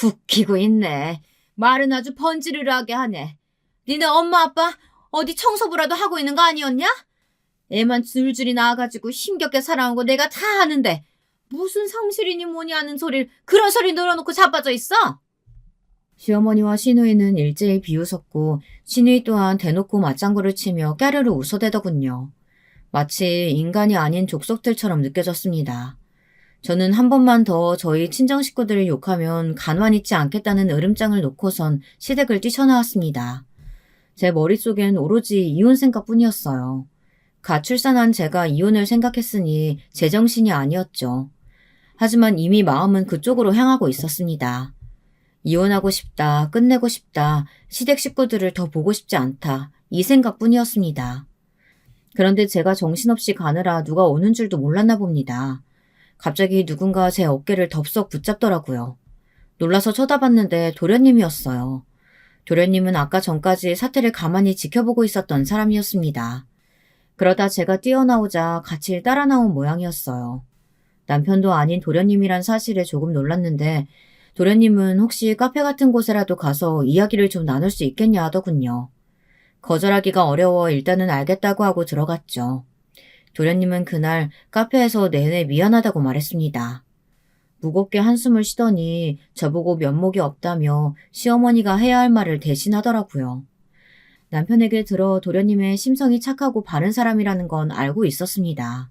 웃기고 있네. 말은 아주 번지르르하게 하네. 니네 엄마 아빠 어디 청소부라도 하고 있는 거 아니었냐? 애만 줄줄이 낳아가지고 힘겹게 살아온 거 내가 다 아는데 무슨 성실이니 뭐니 하는 소리를 그런 소리 늘어놓고 자빠져 있어? 시어머니와 시누이는 일제히 비웃었고 시누이 또한 대놓고 맞장구를 치며 까르르 웃어대더군요. 마치 인간이 아닌 족속들처럼 느껴졌습니다. 저는 한 번만 더 저희 친정 식구들을 욕하면 가만 있지 않겠다는 으름장을 놓고선 시댁을 뛰쳐나왔습니다. 제 머릿속엔 오로지 이혼 생각뿐이었어요. 갓 출산한 제가 이혼을 생각했으니 제정신이 아니었죠. 하지만 이미 마음은 그쪽으로 향하고 있었습니다. 이혼하고 싶다, 끝내고 싶다, 시댁 식구들을 더 보고 싶지 않다, 이 생각뿐이었습니다. 그런데 제가 정신없이 가느라 누가 오는 줄도 몰랐나 봅니다. 갑자기 누군가 제 어깨를 덥석 붙잡더라고요. 놀라서 쳐다봤는데 도련님이었어요. 도련님은 아까 전까지 사태를 가만히 지켜보고 있었던 사람이었습니다. 그러다 제가 뛰어나오자 같이 따라 나온 모양이었어요. 남편도 아닌 도련님이란 사실에 조금 놀랐는데 도련님은 혹시 카페 같은 곳에라도 가서 이야기를 좀 나눌 수 있겠냐 하더군요. 거절하기가 어려워 일단은 알겠다고 하고 들어갔죠. 도련님은 그날 카페에서 내내 미안하다고 말했습니다. 무겁게 한숨을 쉬더니 저보고 면목이 없다며 시어머니가 해야 할 말을 대신하더라고요. 남편에게 들어 도련님의 심성이 착하고 바른 사람이라는 건 알고 있었습니다.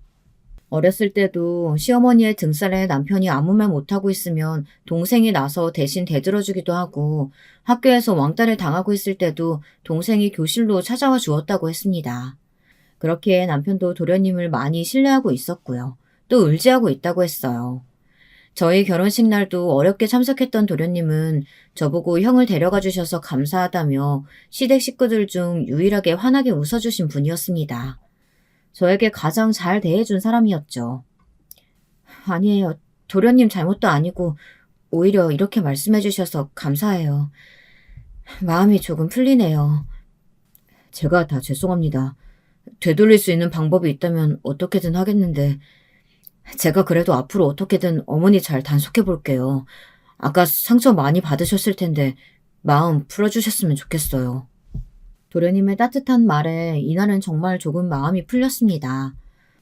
어렸을 때도 시어머니의 등살에 남편이 아무 말 못하고 있으면 동생이 나서 대신 대들어주기도 하고 학교에서 왕따를 당하고 있을 때도 동생이 교실로 찾아와 주었다고 했습니다. 그렇기에 남편도 도련님을 많이 신뢰하고 있었고요. 또 의지하고 있다고 했어요. 저희 결혼식 날도 어렵게 참석했던 도련님은 저보고 형을 데려가 주셔서 감사하다며 시댁 식구들 중 유일하게 환하게 웃어주신 분이었습니다. 저에게 가장 잘 대해준 사람이었죠. 아니에요. 도련님 잘못도 아니고 오히려 이렇게 말씀해 주셔서 감사해요. 마음이 조금 풀리네요. 제가 다 죄송합니다. 되돌릴 수 있는 방법이 있다면 어떻게든 하겠는데 제가 그래도 앞으로 어떻게든 어머니 잘 단속해 볼게요. 아까 상처 많이 받으셨을 텐데 마음 풀어주셨으면 좋겠어요. 도련님의 따뜻한 말에 이날은 정말 조금 마음이 풀렸습니다.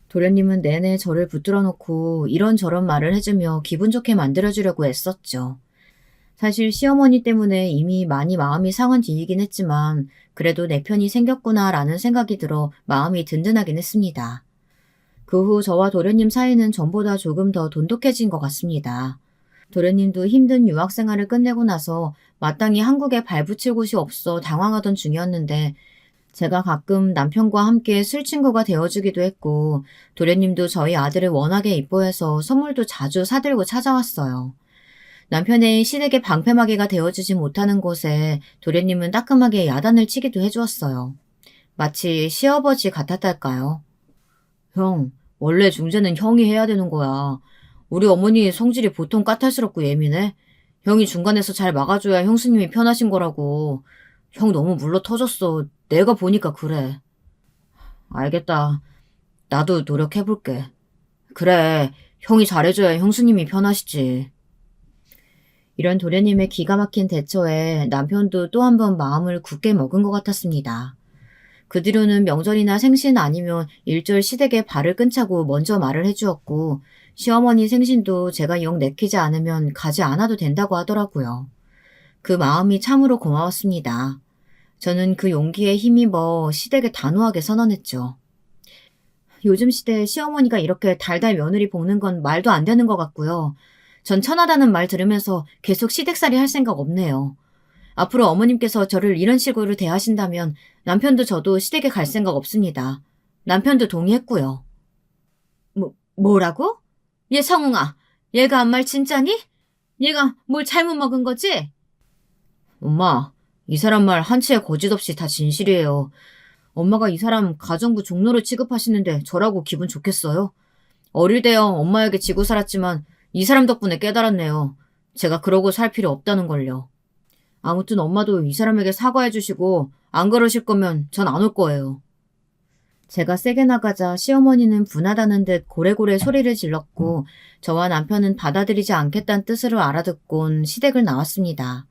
도련님은 내내 저를 붙들어 놓고 이런저런 말을 해주며 기분 좋게 만들어주려고 애썼죠. 사실 시어머니 때문에 이미 많이 마음이 상한 뒤이긴 했지만 그래도 내 편이 생겼구나라는 생각이 들어 마음이 든든하긴 했습니다. 그 후 저와 도련님 사이는 전보다 조금 더 돈독해진 것 같습니다. 도련님도 힘든 유학 생활을 끝내고 나서 마땅히 한국에 발붙일 곳이 없어 당황하던 중이었는데 제가 가끔 남편과 함께 술친구가 되어주기도 했고 도련님도 저희 아들을 워낙에 이뻐해서 선물도 자주 사들고 찾아왔어요. 남편의 시댁의 방패막이가 되어주지 못하는 곳에 도련님은 따끔하게 야단을 치기도 해주었어요. 마치 시아버지 같았달까요? 형, 원래 중재는 형이 해야 되는 거야. 우리 어머니 성질이 보통 까탈스럽고 예민해. 형이 중간에서 잘 막아줘야 형수님이 편하신 거라고. 형 너무 물러 터졌어. 내가 보니까 그래. 알겠다. 나도 노력해볼게. 그래, 형이 잘해줘야 형수님이 편하시지. 이런 도련님의 기가 막힌 대처에 남편도 또 한 번 마음을 굳게 먹은 것 같았습니다. 그 뒤로는 명절이나 생신 아니면 일절 시댁에 발을 끈차고 먼저 말을 해주었고 시어머니 생신도 제가 영 내키지 않으면 가지 않아도 된다고 하더라고요. 그 마음이 참으로 고마웠습니다. 저는 그 용기에 힘입어 시댁에 단호하게 선언했죠. 요즘 시대에 시어머니가 이렇게 달달 며느리 볶는 건 말도 안 되는 것 같고요. 전 천하다는 말 들으면서 계속 시댁살이 할 생각 없네요. 앞으로 어머님께서 저를 이런 식으로 대하신다면 남편도 저도 시댁에 갈 생각 없습니다. 남편도 동의했고요. 뭐라고? 얘 성웅아, 얘가 한 말 진짜니? 얘가 뭘 잘못 먹은 거지? 엄마, 이 사람 말 한치의 거짓 없이 다 진실이에요. 엄마가 이 사람 가정부 종로로 취급하시는데 저라고 기분 좋겠어요? 어릴 때요 엄마에게 지고 살았지만 이 사람 덕분에 깨달았네요. 제가 그러고 살 필요 없다는 걸요. 아무튼 엄마도 이 사람에게 사과해 주시고 안 그러실 거면 전 안 올 거예요. 제가 세게 나가자 시어머니는 분하다는 듯 고래고래 소리를 질렀고 저와 남편은 받아들이지 않겠다는 뜻으로 알아듣곤 시댁을 나왔습니다.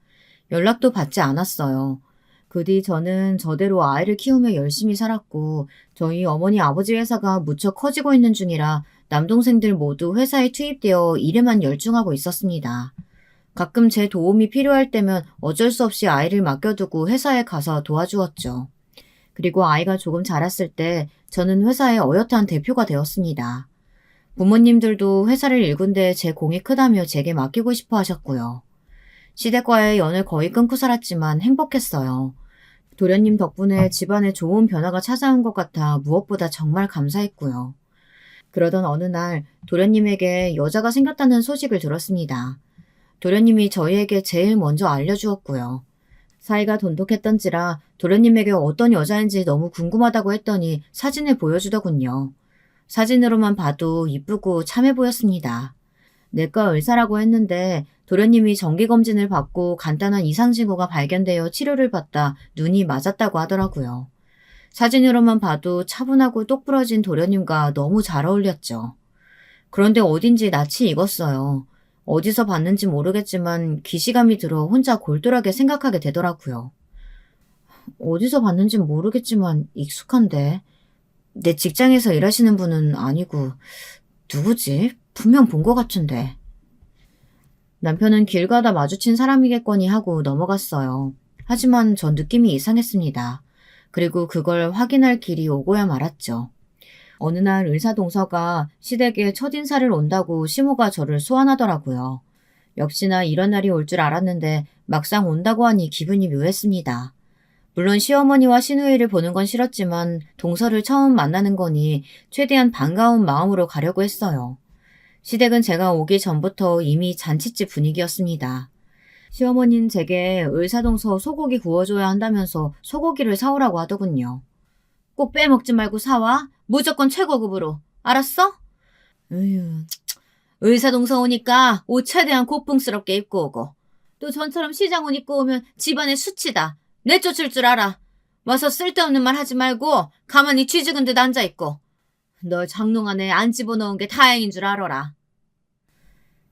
연락도 받지 않았어요. 그 뒤 저는 저대로 아이를 키우며 열심히 살았고 저희 어머니 아버지 회사가 무척 커지고 있는 중이라 남동생들 모두 회사에 투입되어 일에만 열중하고 있었습니다. 가끔 제 도움이 필요할 때면 어쩔 수 없이 아이를 맡겨두고 회사에 가서 도와주었죠. 그리고 아이가 조금 자랐을 때 저는 회사의 어엿한 대표가 되었습니다. 부모님들도 회사를 일군데 제 공이 크다며 제게 맡기고 싶어 하셨고요. 시댁과의 연을 거의 끊고 살았지만 행복했어요. 도련님 덕분에 집안에 좋은 변화가 찾아온 것 같아 무엇보다 정말 감사했고요. 그러던 어느 날 도련님에게 여자가 생겼다는 소식을 들었습니다. 도련님이 저희에게 제일 먼저 알려주었고요. 사이가 돈독했던지라 도련님에게 어떤 여자인지 너무 궁금하다고 했더니 사진을 보여주더군요. 사진으로만 봐도 이쁘고 참해 보였습니다. 내과 의사라고 했는데 도련님이 정기검진을 받고 간단한 이상징후가 발견되어 치료를 받다 눈이 맞았다고 하더라고요. 사진으로만 봐도 차분하고 똑부러진 도련님과 너무 잘 어울렸죠. 그런데 어딘지 낯이 익었어요. 어디서 봤는지 모르겠지만 기시감이 들어 혼자 골똘하게 생각하게 되더라고요. 어디서 봤는진 모르겠지만 익숙한데 내 직장에서 일하시는 분은 아니고 누구지? 분명 본 것 같은데. 남편은 길 가다 마주친 사람이겠거니 하고 넘어갔어요. 하지만 전 느낌이 이상했습니다. 그리고 그걸 확인할 길이 오고야 말았죠. 어느 날 의사 동서가 시댁에 첫인사를 온다고 시모가 저를 소환하더라고요. 역시나 이런 날이 올 줄 알았는데 막상 온다고 하니 기분이 묘했습니다. 물론 시어머니와 시누이를 보는 건 싫었지만 동서를 처음 만나는 거니 최대한 반가운 마음으로 가려고 했어요. 시댁은 제가 오기 전부터 이미 잔칫집 분위기였습니다. 시어머니는 제게 의사동서 소고기 구워줘야 한다면서 소고기를 사오라고 하더군요. 꼭 빼먹지 말고 사와. 무조건 최고급으로. 알았어? 으유, 의사동서 오니까 옷 최대한 고풍스럽게 입고 오고. 또 전처럼 시장 옷 입고 오면 집안에 수치다. 내쫓을 줄 알아. 와서 쓸데없는 말 하지 말고 가만히 쥐죽은 듯 앉아있고. 널 장롱 안에 안 집어넣은 게 다행인 줄 알아라.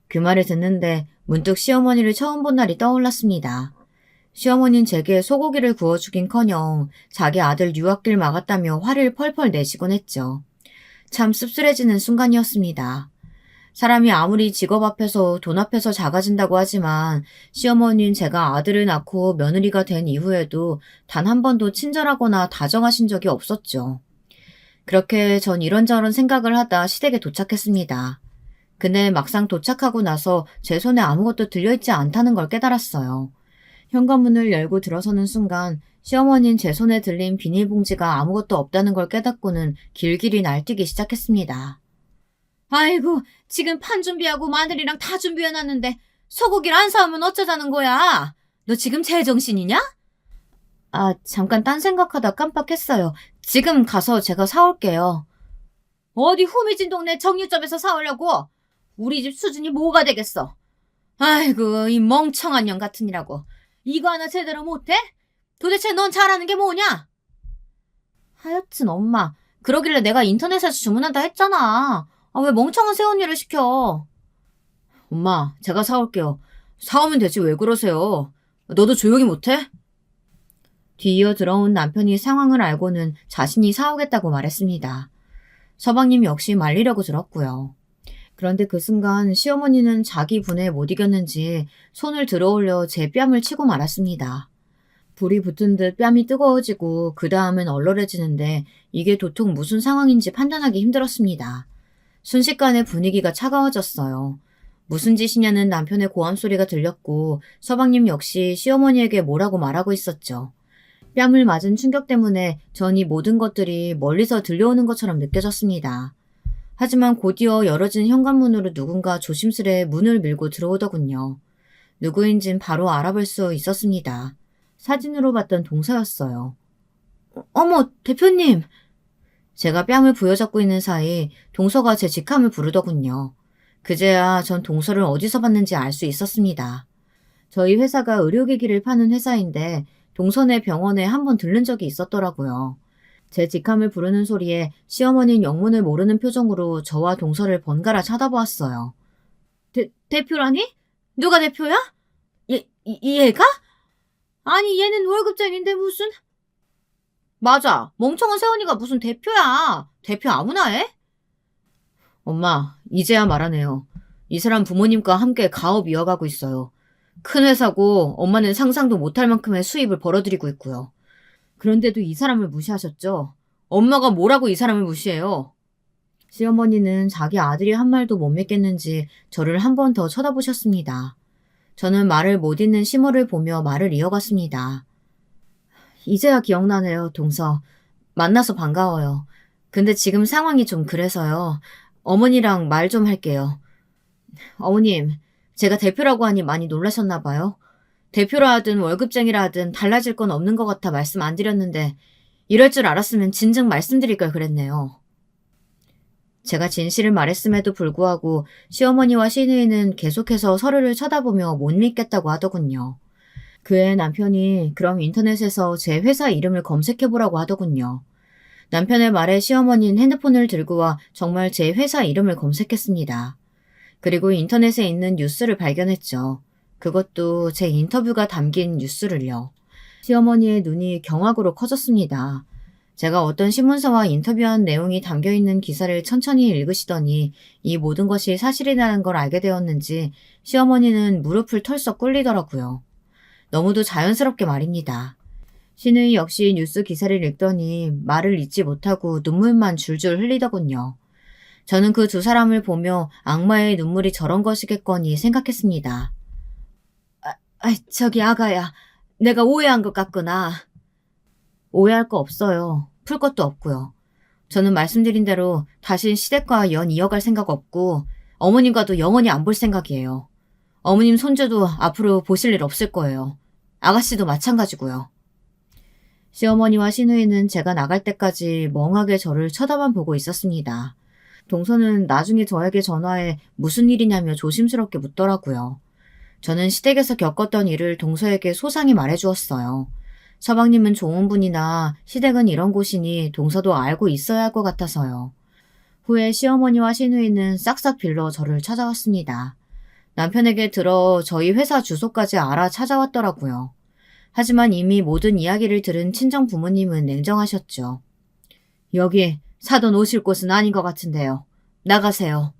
그 말을 듣는데 문득 시어머니를 처음 본 날이 떠올랐습니다. 시어머니는 제게 소고기를 구워주긴커녕 자기 아들 유학길 막았다며 화를 펄펄 내시곤 했죠. 참 씁쓸해지는 순간이었습니다. 사람이 아무리 직업 앞에서 돈 앞에서 작아진다고 하지만 시어머니는 제가 아들을 낳고 며느리가 된 이후에도 단 한 번도 친절하거나 다정하신 적이 없었죠. 그렇게 전 이런저런 생각을 하다 시댁에 도착했습니다. 근데 막상 도착하고 나서 제 손에 아무것도 들려있지 않다는 걸 깨달았어요. 현관문을 열고 들어서는 순간 시어머니는 제 손에 들린 비닐봉지가 아무것도 없다는 걸 깨닫고는 길길이 날뛰기 시작했습니다. 아이고, 지금 판 준비하고 마늘이랑 다 준비해놨는데 소고기를 안 사오면 어쩌자는 거야? 너 지금 제정신이냐? 아, 잠깐 딴 생각하다 깜빡했어요. 지금 가서 제가 사올게요. 어디 후미진 동네 정육점에서 사오려고? 우리 집 수준이 뭐가 되겠어? 아이고, 이 멍청한 년 같으니라고. 이거 하나 제대로 못해? 도대체 넌 잘하는 게 뭐냐? 하여튼 엄마, 그러길래 내가 인터넷에서 주문한다 했잖아. 아, 왜 멍청한 새언니를 시켜? 엄마, 제가 사올게요. 사오면 되지 왜 그러세요? 너도 조용히 못해? 뒤이어 들어온 남편이 상황을 알고는 자신이 사오겠다고 말했습니다. 서방님 역시 말리려고 들었고요. 그런데 그 순간 시어머니는 자기 분에 못 이겼는지 손을 들어올려 제 뺨을 치고 말았습니다. 불이 붙은 듯 뺨이 뜨거워지고 그 다음엔 얼얼해지는데 이게 도통 무슨 상황인지 판단하기 힘들었습니다. 순식간에 분위기가 차가워졌어요. 무슨 짓이냐는 남편의 고함 소리가 들렸고 서방님 역시 시어머니에게 뭐라고 말하고 있었죠. 뺨을 맞은 충격 때문에 전 이 모든 것들이 멀리서 들려오는 것처럼 느껴졌습니다. 하지만 곧이어 열어진 현관문으로 누군가 조심스레 문을 밀고 들어오더군요. 누구인진 바로 알아볼 수 있었습니다. 사진으로 봤던 동서였어요. 어머, 대표님! 제가 뺨을 부여잡고 있는 사이 동서가 제 직함을 부르더군요. 그제야 전 동서를 어디서 봤는지 알 수 있었습니다. 저희 회사가 의료기기를 파는 회사인데 동서네 병원에 한번 들른 적이 있었더라고요. 제 직함을 부르는 소리에 시어머니는 영문을 모르는 표정으로 저와 동서를 번갈아 쳐다보았어요. 대표라니? 누가 대표야? 얘가? 아니, 얘는 월급쟁인데 무슨... 맞아. 멍청한 새언니가 무슨 대표야. 대표 아무나 해? 엄마, 이제야 말하네요. 이 사람 부모님과 함께 가업 이어가고 있어요. 큰 회사고 엄마는 상상도 못할 만큼의 수입을 벌어들이고 있고요. 그런데도 이 사람을 무시하셨죠? 엄마가 뭐라고 이 사람을 무시해요? 시어머니는 자기 아들이 한 말도 못 믿겠는지 저를 한 번 더 쳐다보셨습니다. 저는 말을 못 잇는 시모를 보며 말을 이어갔습니다. 이제야 기억나네요, 동서. 만나서 반가워요. 근데 지금 상황이 좀 그래서요. 어머니랑 말 좀 할게요. 어머님, 제가 대표라고 하니 많이 놀라셨나 봐요. 대표라 하든 월급쟁이라 하든 달라질 건 없는 것 같아 말씀 안 드렸는데 이럴 줄 알았으면 진즉 말씀드릴 걸 그랬네요. 제가 진실을 말했음에도 불구하고 시어머니와 시누이는 계속해서 서로를 쳐다보며 못 믿겠다고 하더군요. 그의 남편이 그럼 인터넷에서 제 회사 이름을 검색해보라고 하더군요. 남편의 말에 시어머니는 핸드폰을 들고 와 정말 제 회사 이름을 검색했습니다. 그리고 인터넷에 있는 뉴스를 발견했죠. 그것도 제 인터뷰가 담긴 뉴스를요. 시어머니의 눈이 경악으로 커졌습니다. 제가 어떤 신문사와 인터뷰한 내용이 담겨있는 기사를 천천히 읽으시더니 이 모든 것이 사실이라는 걸 알게 되었는지 시어머니는 무릎을 털썩 꿇리더라고요. 너무도 자연스럽게 말입니다. 시누이 역시 뉴스 기사를 읽더니 말을 잇지 못하고 눈물만 줄줄 흘리더군요. 저는 그 두 사람을 보며 악마의 눈물이 저런 것이겠거니 생각했습니다. 저기 아가야, 내가 오해한 것 같구나. 오해할 거 없어요. 풀 것도 없고요. 저는 말씀드린 대로 다시 시댁과 연 이어갈 생각 없고 어머님과도 영원히 안 볼 생각이에요. 어머님 손주도 앞으로 보실 일 없을 거예요. 아가씨도 마찬가지고요. 시어머니와 시누이는 제가 나갈 때까지 멍하게 저를 쳐다만 보고 있었습니다. 동서는 나중에 저에게 전화해 무슨 일이냐며 조심스럽게 묻더라고요. 저는 시댁에서 겪었던 일을 동서에게 소상히 말해주었어요. 서방님은 좋은 분이나 시댁은 이런 곳이니 동서도 알고 있어야 할 것 같아서요. 후에 시어머니와 시누이는 싹싹 빌러 저를 찾아왔습니다. 남편에게 들어 저희 회사 주소까지 알아 찾아왔더라고요. 하지만 이미 모든 이야기를 들은 친정 부모님은 냉정하셨죠. 여기 사돈 오실 곳은 아닌 것 같은데요. 나가세요.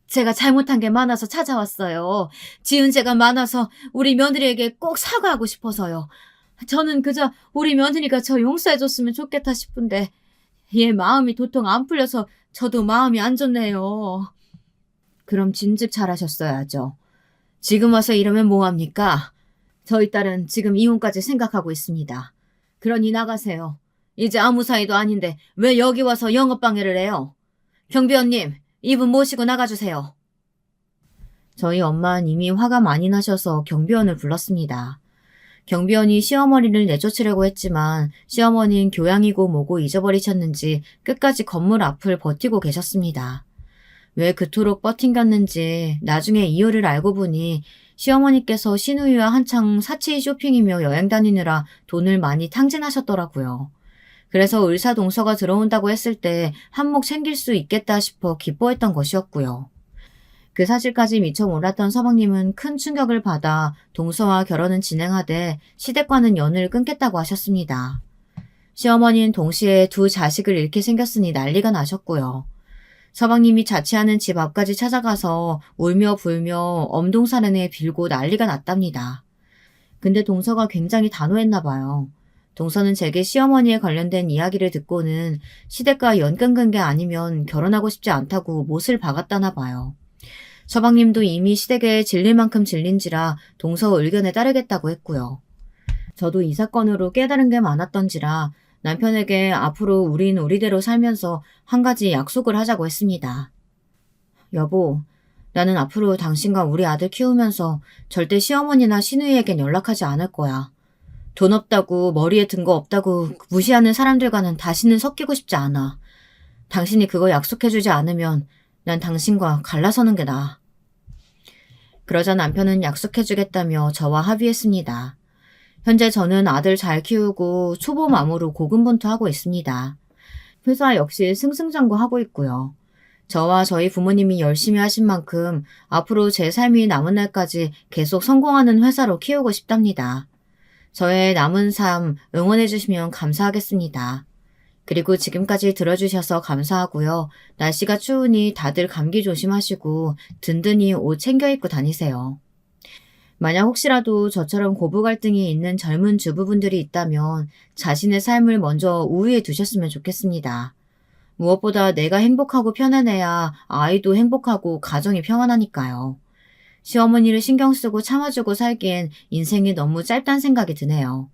제가 잘못한 게 많아서 찾아왔어요. 지은 죄가 많아서 우리 며느리에게 꼭 사과하고 싶어서요. 저는 그저 우리 며느리가 저 용서해줬으면 좋겠다 싶은데 얘 마음이 도통 안 풀려서 저도 마음이 안 좋네요. 그럼 진즉 잘하셨어야죠. 지금 와서 이러면 뭐합니까? 저희 딸은 지금 이혼까지 생각하고 있습니다. 그러니 나가세요. 이제 아무 사이도 아닌데 왜 여기 와서 영업방해를 해요? 경비원님, 이분 모시고 나가주세요. 저희 엄마는 이미 화가 많이 나셔서 경비원을 불렀습니다. 경비원이 시어머니를 내쫓으려고 했지만 시어머니는 교양이고 뭐고 잊어버리셨는지 끝까지 건물 앞을 버티고 계셨습니다. 왜 그토록 버틴겼는지 나중에 이유를 알고 보니 시어머니께서 시누이와 한창 사치 쇼핑이며 여행 다니느라 돈을 많이 탕진하셨더라고요. 그래서 의사동서가 들어온다고 했을 때 한몫 챙길 수 있겠다 싶어 기뻐했던 것이었고요. 그 사실까지 미처 몰랐던 서방님은 큰 충격을 받아 동서와 결혼은 진행하되 시댁과는 연을 끊겠다고 하셨습니다. 시어머니는 동시에 두 자식을 잃게 생겼으니 난리가 나셨고요. 서방님이 자취하는 집 앞까지 찾아가서 울며 불며 엄동사는에 빌고 난리가 났답니다. 근데 동서가 굉장히 단호했나 봐요. 동서는 제게 시어머니에 관련된 이야기를 듣고는 시댁과 연 끊은 게 아니면 결혼하고 싶지 않다고 못을 박았다나 봐요. 서방님도 이미 시댁에 질릴 만큼 질린지라 동서 의견에 따르겠다고 했고요. 저도 이 사건으로 깨달은 게 많았던지라 남편에게 앞으로 우린 우리대로 살면서 한 가지 약속을 하자고 했습니다. 여보, 나는 앞으로 당신과 우리 아들 키우면서 절대 시어머니나 시누이에겐 연락하지 않을 거야. 돈 없다고 머리에 든 거 없다고 무시하는 사람들과는 다시는 섞이고 싶지 않아. 당신이 그거 약속해주지 않으면 난 당신과 갈라서는 게 나아. 그러자 남편은 약속해주겠다며 저와 합의했습니다. 현재 저는 아들 잘 키우고 초보맘으로 고군분투하고 있습니다. 회사 역시 승승장구하고 있고요. 저와 저희 부모님이 열심히 하신 만큼 앞으로 제 삶이 남은 날까지 계속 성공하는 회사로 키우고 싶답니다. 저의 남은 삶 응원해 주시면 감사하겠습니다. 그리고 지금까지 들어주셔서 감사하고요. 날씨가 추우니 다들 감기 조심하시고 든든히 옷 챙겨 입고 다니세요. 만약 혹시라도 저처럼 고부 갈등이 있는 젊은 주부분들이 있다면 자신의 삶을 먼저 우위에 두셨으면 좋겠습니다. 무엇보다 내가 행복하고 편안해야 아이도 행복하고 가정이 평안하니까요. 시어머니를 신경 쓰고 참아주고 살기엔 인생이 너무 짧다는 생각이 드네요.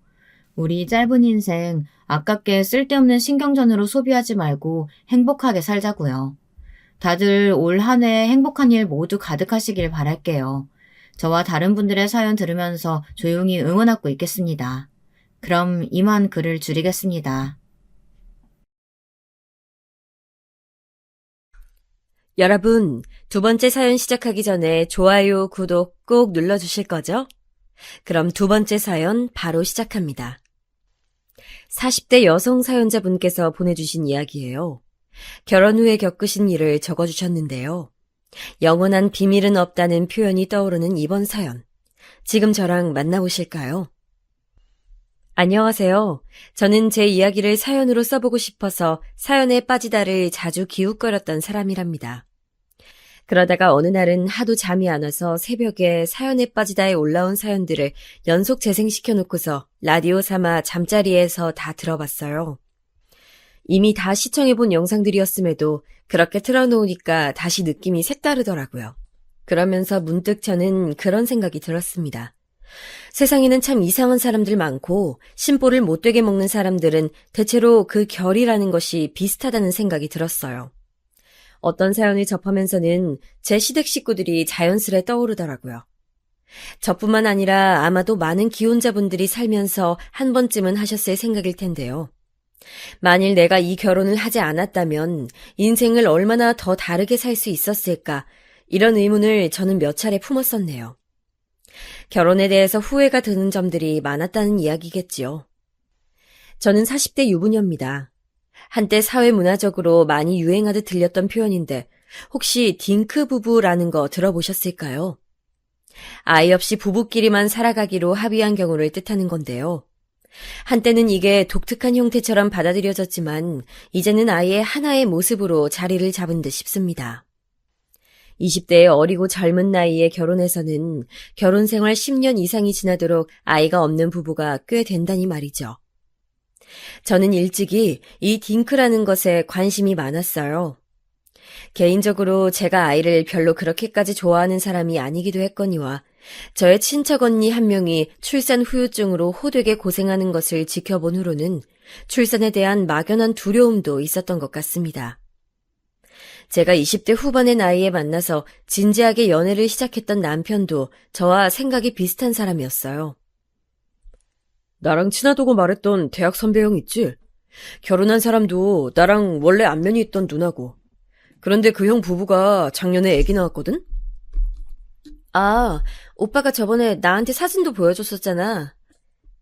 우리 짧은 인생 아깝게 쓸데없는 신경전으로 소비하지 말고 행복하게 살자고요. 다들 올 한 해 행복한 일 모두 가득하시길 바랄게요. 저와 다른 분들의 사연 들으면서 조용히 응원하고 있겠습니다. 그럼 이만 글을 줄이겠습니다. 여러분, 두 번째 사연 시작하기 전에 좋아요, 구독 꼭 눌러주실 거죠? 그럼 두 번째 사연 바로 시작합니다. 40대 여성 사연자분께서 보내주신 이야기예요. 결혼 후에 겪으신 일을 적어주셨는데요. 영원한 비밀은 없다는 표현이 떠오르는 이번 사연. 지금 저랑 만나보실까요? 안녕하세요. 저는 제 이야기를 사연으로 써보고 싶어서 사연에 빠지다를 자주 기웃거렸던 사람이랍니다. 그러다가 어느 날은 하도 잠이 안 와서 새벽에 사연에 빠지다에 올라온 사연들을 연속 재생시켜놓고서 라디오 삼아 잠자리에서 다 들어봤어요. 이미 다 시청해본 영상들이었음에도 그렇게 틀어놓으니까 다시 느낌이 색다르더라고요. 그러면서 문득 저는 그런 생각이 들었습니다. 세상에는 참 이상한 사람들 많고 심보를 못되게 먹는 사람들은 대체로 그 결이라는 것이 비슷하다는 생각이 들었어요. 어떤 사연을 접하면서는 제 시댁 식구들이 자연스레 떠오르더라고요. 저뿐만 아니라 아마도 많은 기혼자분들이 살면서 한 번쯤은 하셨을 생각일 텐데요. 만일 내가 이 결혼을 하지 않았다면 인생을 얼마나 더 다르게 살 수 있었을까, 이런 의문을 저는 몇 차례 품었었네요. 결혼에 대해서 후회가 드는 점들이 많았다는 이야기겠지요. 저는 40대 유부녀입니다. 한때 사회문화적으로 많이 유행하듯 들렸던 표현인데 혹시 딩크 부부라는 거 들어보셨을까요? 아이 없이 부부끼리만 살아가기로 합의한 경우를 뜻하는 건데요. 한때는 이게 독특한 형태처럼 받아들여졌지만 이제는 아예 하나의 모습으로 자리를 잡은 듯 싶습니다. 20대의 어리고 젊은 나이에 결혼해서는 결혼 생활 10년 이상이 지나도록 아이가 없는 부부가 꽤 된다니 말이죠. 저는 일찍이 이 딩크라는 것에 관심이 많았어요. 개인적으로 제가 아이를 별로 그렇게까지 좋아하는 사람이 아니기도 했거니와 저의 친척 언니 한 명이 출산 후유증으로 호되게 고생하는 것을 지켜본 후로는 출산에 대한 막연한 두려움도 있었던 것 같습니다. 제가 20대 후반의 나이에 만나서 진지하게 연애를 시작했던 남편도 저와 생각이 비슷한 사람이었어요. 나랑 친하다고 말했던 대학 선배 형 있지? 결혼한 사람도 나랑 원래 안면이 있던 누나고. 그런데 그 형 부부가 작년에 아기 낳았거든? 아, 오빠가 저번에 나한테 사진도 보여줬었잖아.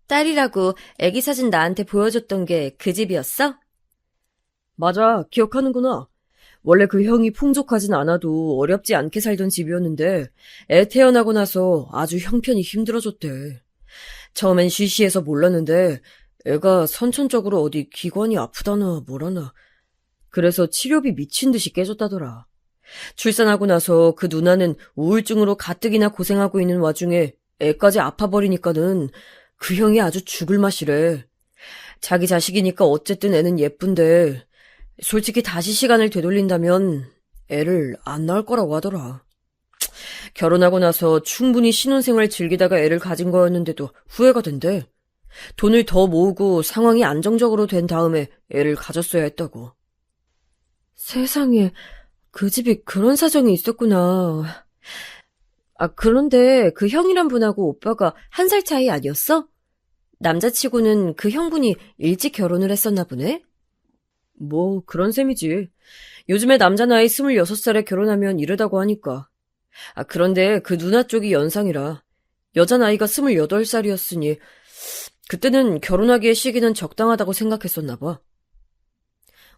딸이라고 아기 사진 나한테 보여줬던 게 그 집이었어? 맞아, 기억하는구나. 원래 그 형이 풍족하진 않아도 어렵지 않게 살던 집이었는데 애 태어나고 나서 아주 형편이 힘들어졌대. 처음엔 쉬쉬해서 몰랐는데 애가 선천적으로 어디 기관이 아프다나 뭐라나. 그래서 치료비 미친 듯이 깨졌다더라. 출산하고 나서 그 누나는 우울증으로 가뜩이나 고생하고 있는 와중에 애까지 아파버리니까는 그 형이 아주 죽을 맛이래. 자기 자식이니까 어쨌든 애는 예쁜데 솔직히 다시 시간을 되돌린다면 애를 안 낳을 거라고 하더라. 결혼하고 나서 충분히 신혼생활 즐기다가 애를 가진 거였는데도 후회가 된대. 돈을 더 모으고 상황이 안정적으로 된 다음에 애를 가졌어야 했다고. 세상에, 그 집이 그런 사정이 있었구나. 아, 그런데 그 형이란 분하고 오빠가 1살 차이 아니었어? 남자치고는 그 형분이 일찍 결혼을 했었나 보네? 뭐 그런 셈이지. 요즘에 남자 나이 26살에 결혼하면 이르다고 하니까. 아, 그런데 그 누나 쪽이 연상이라. 여자 나이가 28살이었으니 그때는 결혼하기에 시기는 적당하다고 생각했었나 봐.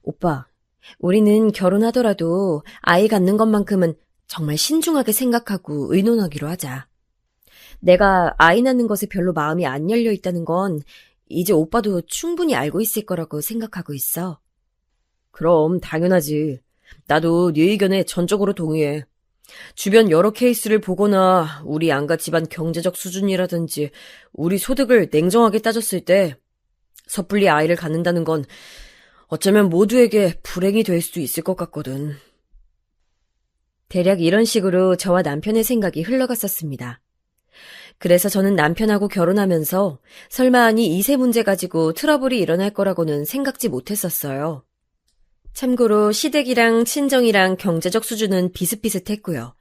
오빠, 우리는 결혼하더라도 아이 갖는 것만큼은 정말 신중하게 생각하고 의논하기로 하자. 내가 아이 낳는 것에 별로 마음이 안 열려 있다는 건 이제 오빠도 충분히 알고 있을 거라고 생각하고 있어. 그럼 당연하지. 나도 네 의견에 전적으로 동의해. 주변 여러 케이스를 보거나 우리 양가 집안 경제적 수준이라든지 우리 소득을 냉정하게 따졌을 때 섣불리 아이를 갖는다는 건 어쩌면 모두에게 불행이 될 수도 있을 것 같거든. 대략 이런 식으로 저와 남편의 생각이 흘러갔었습니다. 그래서 저는 남편하고 결혼하면서 설마하니 이세 문제 가지고 트러블이 일어날 거라고는 생각지 못했었어요. 참고로 시댁이랑 친정이랑 경제적 수준은 비슷비슷했고요.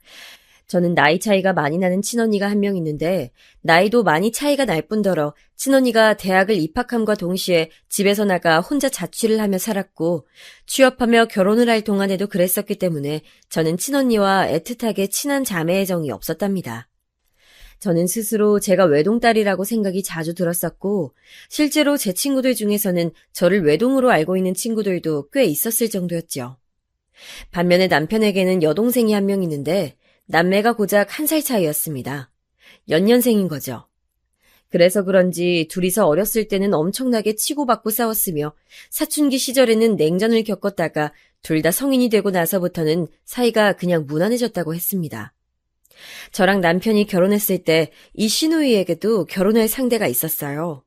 저는 나이 차이가 많이 나는 친언니가 한 명 있는데 나이도 많이 차이가 날 뿐더러 친언니가 대학을 입학함과 동시에 집에서 나가 혼자 자취를 하며 살았고 취업하며 결혼을 할 동안에도 그랬었기 때문에 저는 친언니와 애틋하게 친한 자매의 정이 없었답니다. 저는 스스로 제가 외동딸이라고 생각이 자주 들었었고 실제로 제 친구들 중에서는 저를 외동으로 알고 있는 친구들도 꽤 있었을 정도였죠. 반면에 남편에게는 여동생이 한 명 있는데 남매가 고작 1살 차이였습니다. 연년생인 거죠. 그래서 그런지 둘이서 어렸을 때는 엄청나게 치고받고 싸웠으며 사춘기 시절에는 냉전을 겪었다가 둘 다 성인이 되고 나서부터는 사이가 그냥 무난해졌다고 했습니다. 저랑 남편이 결혼했을 때 이 시누이에게도 결혼할 상대가 있었어요.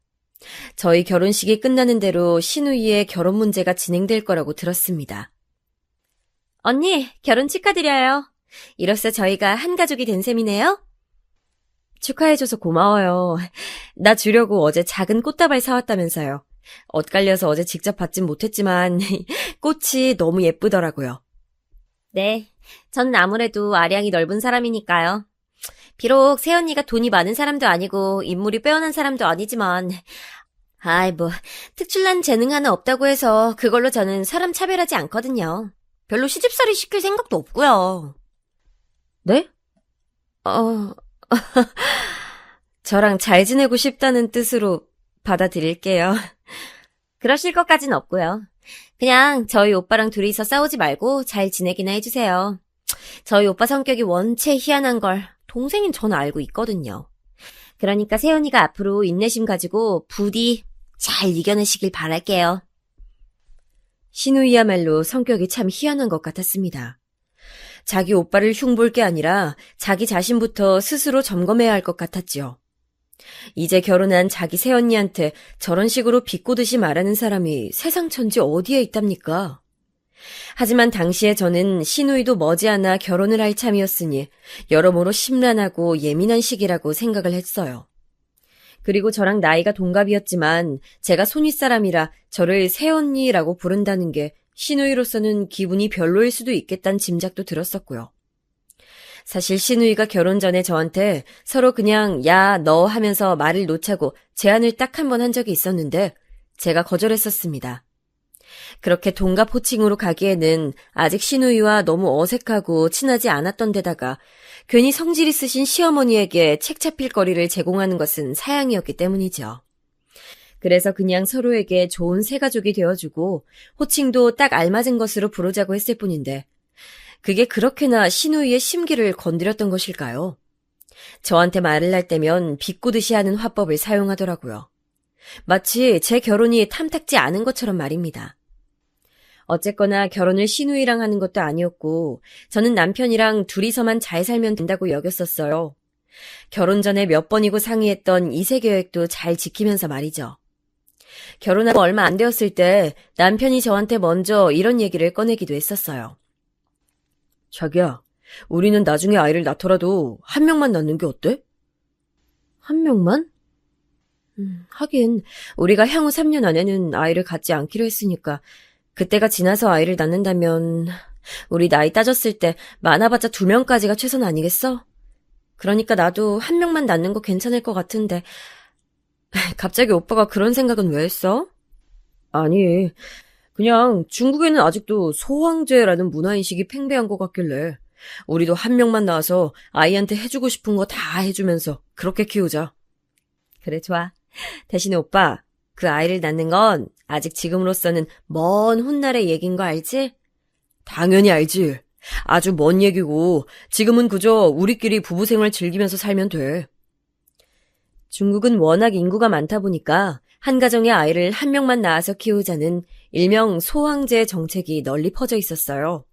저희 결혼식이 끝나는 대로 시누이의 결혼 문제가 진행될 거라고 들었습니다. 언니, 결혼 축하드려요. 이로써 저희가 한 가족이 된 셈이네요. 축하해줘서 고마워요. 나 주려고 어제 작은 꽃다발 사왔다면서요. 엇갈려서 어제 직접 받진 못했지만 꽃이 너무 예쁘더라고요. 네, 전 아무래도 아량이 넓은 사람이니까요. 비록 새언니가 돈이 많은 사람도 아니고 인물이 빼어난 사람도 아니지만 특출난 재능 하나 없다고 해서 그걸로 저는 사람 차별하지 않거든요. 별로 시집살이 시킬 생각도 없고요. 네? 저랑 잘 지내고 싶다는 뜻으로 받아들일게요. 그러실 것까진 없고요. 그냥 저희 오빠랑 둘이서 싸우지 말고 잘 지내기나 해주세요. 저희 오빠 성격이 원체 희한한 걸 동생인 저는 알고 있거든요. 그러니까 세연이가 앞으로 인내심 가지고 부디 잘 이겨내시길 바랄게요. 신우이야말로 성격이 참 희한한 것 같았습니다. 자기 오빠를 흉볼 게 아니라 자기 자신부터 스스로 점검해야 할 것 같았지요. 이제 결혼한 자기 새언니한테 저런 식으로 비꼬듯이 말하는 사람이 세상 천지 어디에 있답니까? 하지만 당시에 저는 시누이도 머지않아 결혼을 할 참이었으니 여러모로 심란하고 예민한 시기라고 생각을 했어요. 그리고 저랑 나이가 동갑이었지만 제가 손윗사람이라 저를 새언니라고 부른다는 게 시누이로서는 기분이 별로일 수도 있겠다는 짐작도 들었었고요. 사실 시누이가 결혼 전에 저한테 서로 그냥 야, 너 하면서 말을 놓자고 제안을 딱 한 번 한 적이 있었는데 제가 거절했었습니다. 그렇게 동갑 호칭으로 가기에는 아직 시누이와 너무 어색하고 친하지 않았던 데다가 괜히 성질 있으신 시어머니에게 책 잡힐 거리를 제공하는 것은 사양이었기 때문이죠. 그래서 그냥 서로에게 좋은 새가족이 되어주고 호칭도 딱 알맞은 것으로 부르자고 했을 뿐인데 그게 그렇게나 시누이의 심기를 건드렸던 것일까요? 저한테 말을 할 때면 비꼬듯이 하는 화법을 사용하더라고요. 마치 제 결혼이 탐탁지 않은 것처럼 말입니다. 어쨌거나 결혼을 시누이랑 하는 것도 아니었고 저는 남편이랑 둘이서만 잘 살면 된다고 여겼었어요. 결혼 전에 몇 번이고 상의했던 이세 계획도 잘 지키면서 말이죠. 결혼하고 얼마 안 되었을 때 남편이 저한테 먼저 이런 얘기를 꺼내기도 했었어요. 자기야, 우리는 나중에 아이를 낳더라도 한 명만 낳는 게 어때? 한 명만? 하긴 우리가 향후 3년 안에는 아이를 갖지 않기로 했으니까 그때가 지나서 아이를 낳는다면 우리 나이 따졌을 때 많아봤자 2명까지가 최선 아니겠어? 그러니까 나도 한 명만 낳는 거 괜찮을 것 같은데 갑자기 오빠가 그런 생각은 왜 했어? 아니, 그냥 중국에는 아직도 소황제라는 문화인식이 팽배한 것 같길래 우리도 한 명만 낳아서 아이한테 해주고 싶은 거 다 해주면서 그렇게 키우자. 그래, 좋아. 대신에 오빠, 그 아이를 낳는 건 아직 지금으로서는 먼 훗날의 얘긴 거 알지? 당연히 알지. 아주 먼 얘기고 지금은 그저 우리끼리 부부 생활 즐기면서 살면 돼. 중국은 워낙 인구가 많다 보니까 한 가정의 아이를 한 명만 낳아서 키우자는 일명 소황제 정책이 널리 퍼져 있었어요.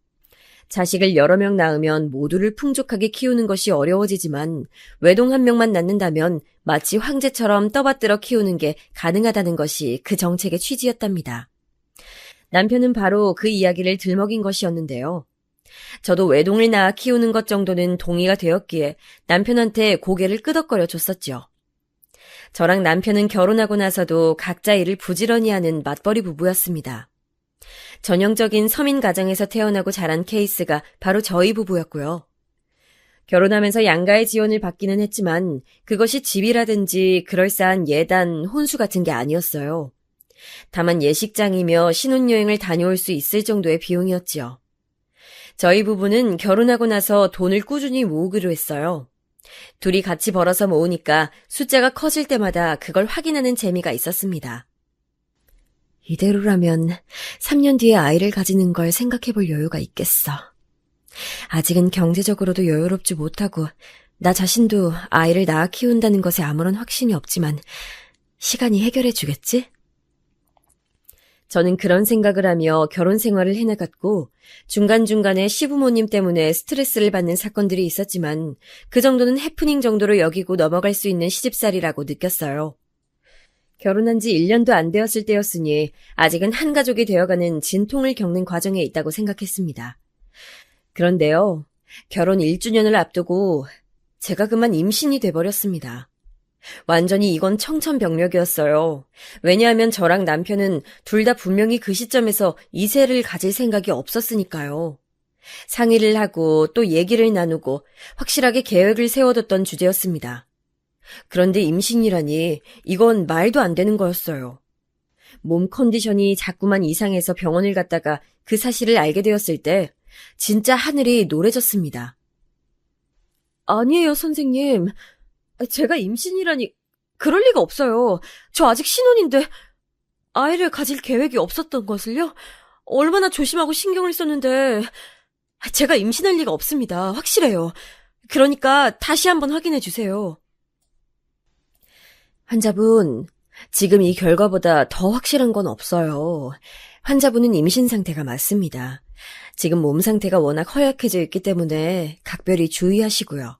자식을 여러 명 낳으면 모두를 풍족하게 키우는 것이 어려워지지만 외동 한 명만 낳는다면 마치 황제처럼 떠받들어 키우는 게 가능하다는 것이 그 정책의 취지였답니다. 남편은 바로 그 이야기를 들먹인 것이었는데요. 저도 외동을 낳아 키우는 것 정도는 동의가 되었기에 남편한테 고개를 끄덕거려 줬었죠. 저랑 남편은 결혼하고 나서도 각자 일을 부지런히 하는 맞벌이 부부였습니다. 전형적인 서민 가정에서 태어나고 자란 케이스가 바로 저희 부부였고요. 결혼하면서 양가의 지원을 받기는 했지만 그것이 집이라든지 그럴싸한 예단, 혼수 같은 게 아니었어요. 다만 예식장이며 신혼여행을 다녀올 수 있을 정도의 비용이었지요. 저희 부부는 결혼하고 나서 돈을 꾸준히 모으기로 했어요. 둘이 같이 벌어서 모으니까 숫자가 커질 때마다 그걸 확인하는 재미가 있었습니다. 이대로라면 3년 뒤에 아이를 가지는 걸 생각해 볼 여유가 있겠어. 아직은 경제적으로도 여유롭지 못하고 나 자신도 아이를 낳아 키운다는 것에 아무런 확신이 없지만 시간이 해결해 주겠지? 저는 그런 생각을 하며 결혼 생활을 해나갔고 중간중간에 시부모님 때문에 스트레스를 받는 사건들이 있었지만 그 정도는 해프닝 정도로 여기고 넘어갈 수 있는 시집살이라고 느꼈어요. 결혼한 지 1년도 안 되었을 때였으니 아직은 한 가족이 되어가는 진통을 겪는 과정에 있다고 생각했습니다. 그런데요, 결혼 1주년을 앞두고 제가 그만 임신이 돼버렸습니다. 완전히 이건 청천벽력이었어요. 왜냐하면 저랑 남편은 둘 다 분명히 그 시점에서 이세를 가질 생각이 없었으니까요. 상의를 하고 또 얘기를 나누고 확실하게 계획을 세워뒀던 주제였습니다. 그런데 임신이라니 이건 말도 안 되는 거였어요. 몸 컨디션이 자꾸만 이상해서 병원을 갔다가 그 사실을 알게 되었을 때 진짜 하늘이 노래졌습니다. 아니에요, 선생님. 제가 임신이라니 그럴 리가 없어요. 저 아직 신혼인데 아이를 가질 계획이 없었던 것을요? 얼마나 조심하고 신경을 썼는데 제가 임신할 리가 없습니다. 확실해요. 그러니까 다시 한번 확인해 주세요. 환자분, 지금 이 결과보다 더 확실한 건 없어요. 환자분은 임신 상태가 맞습니다. 지금 몸 상태가 워낙 허약해져 있기 때문에 각별히 주의하시고요.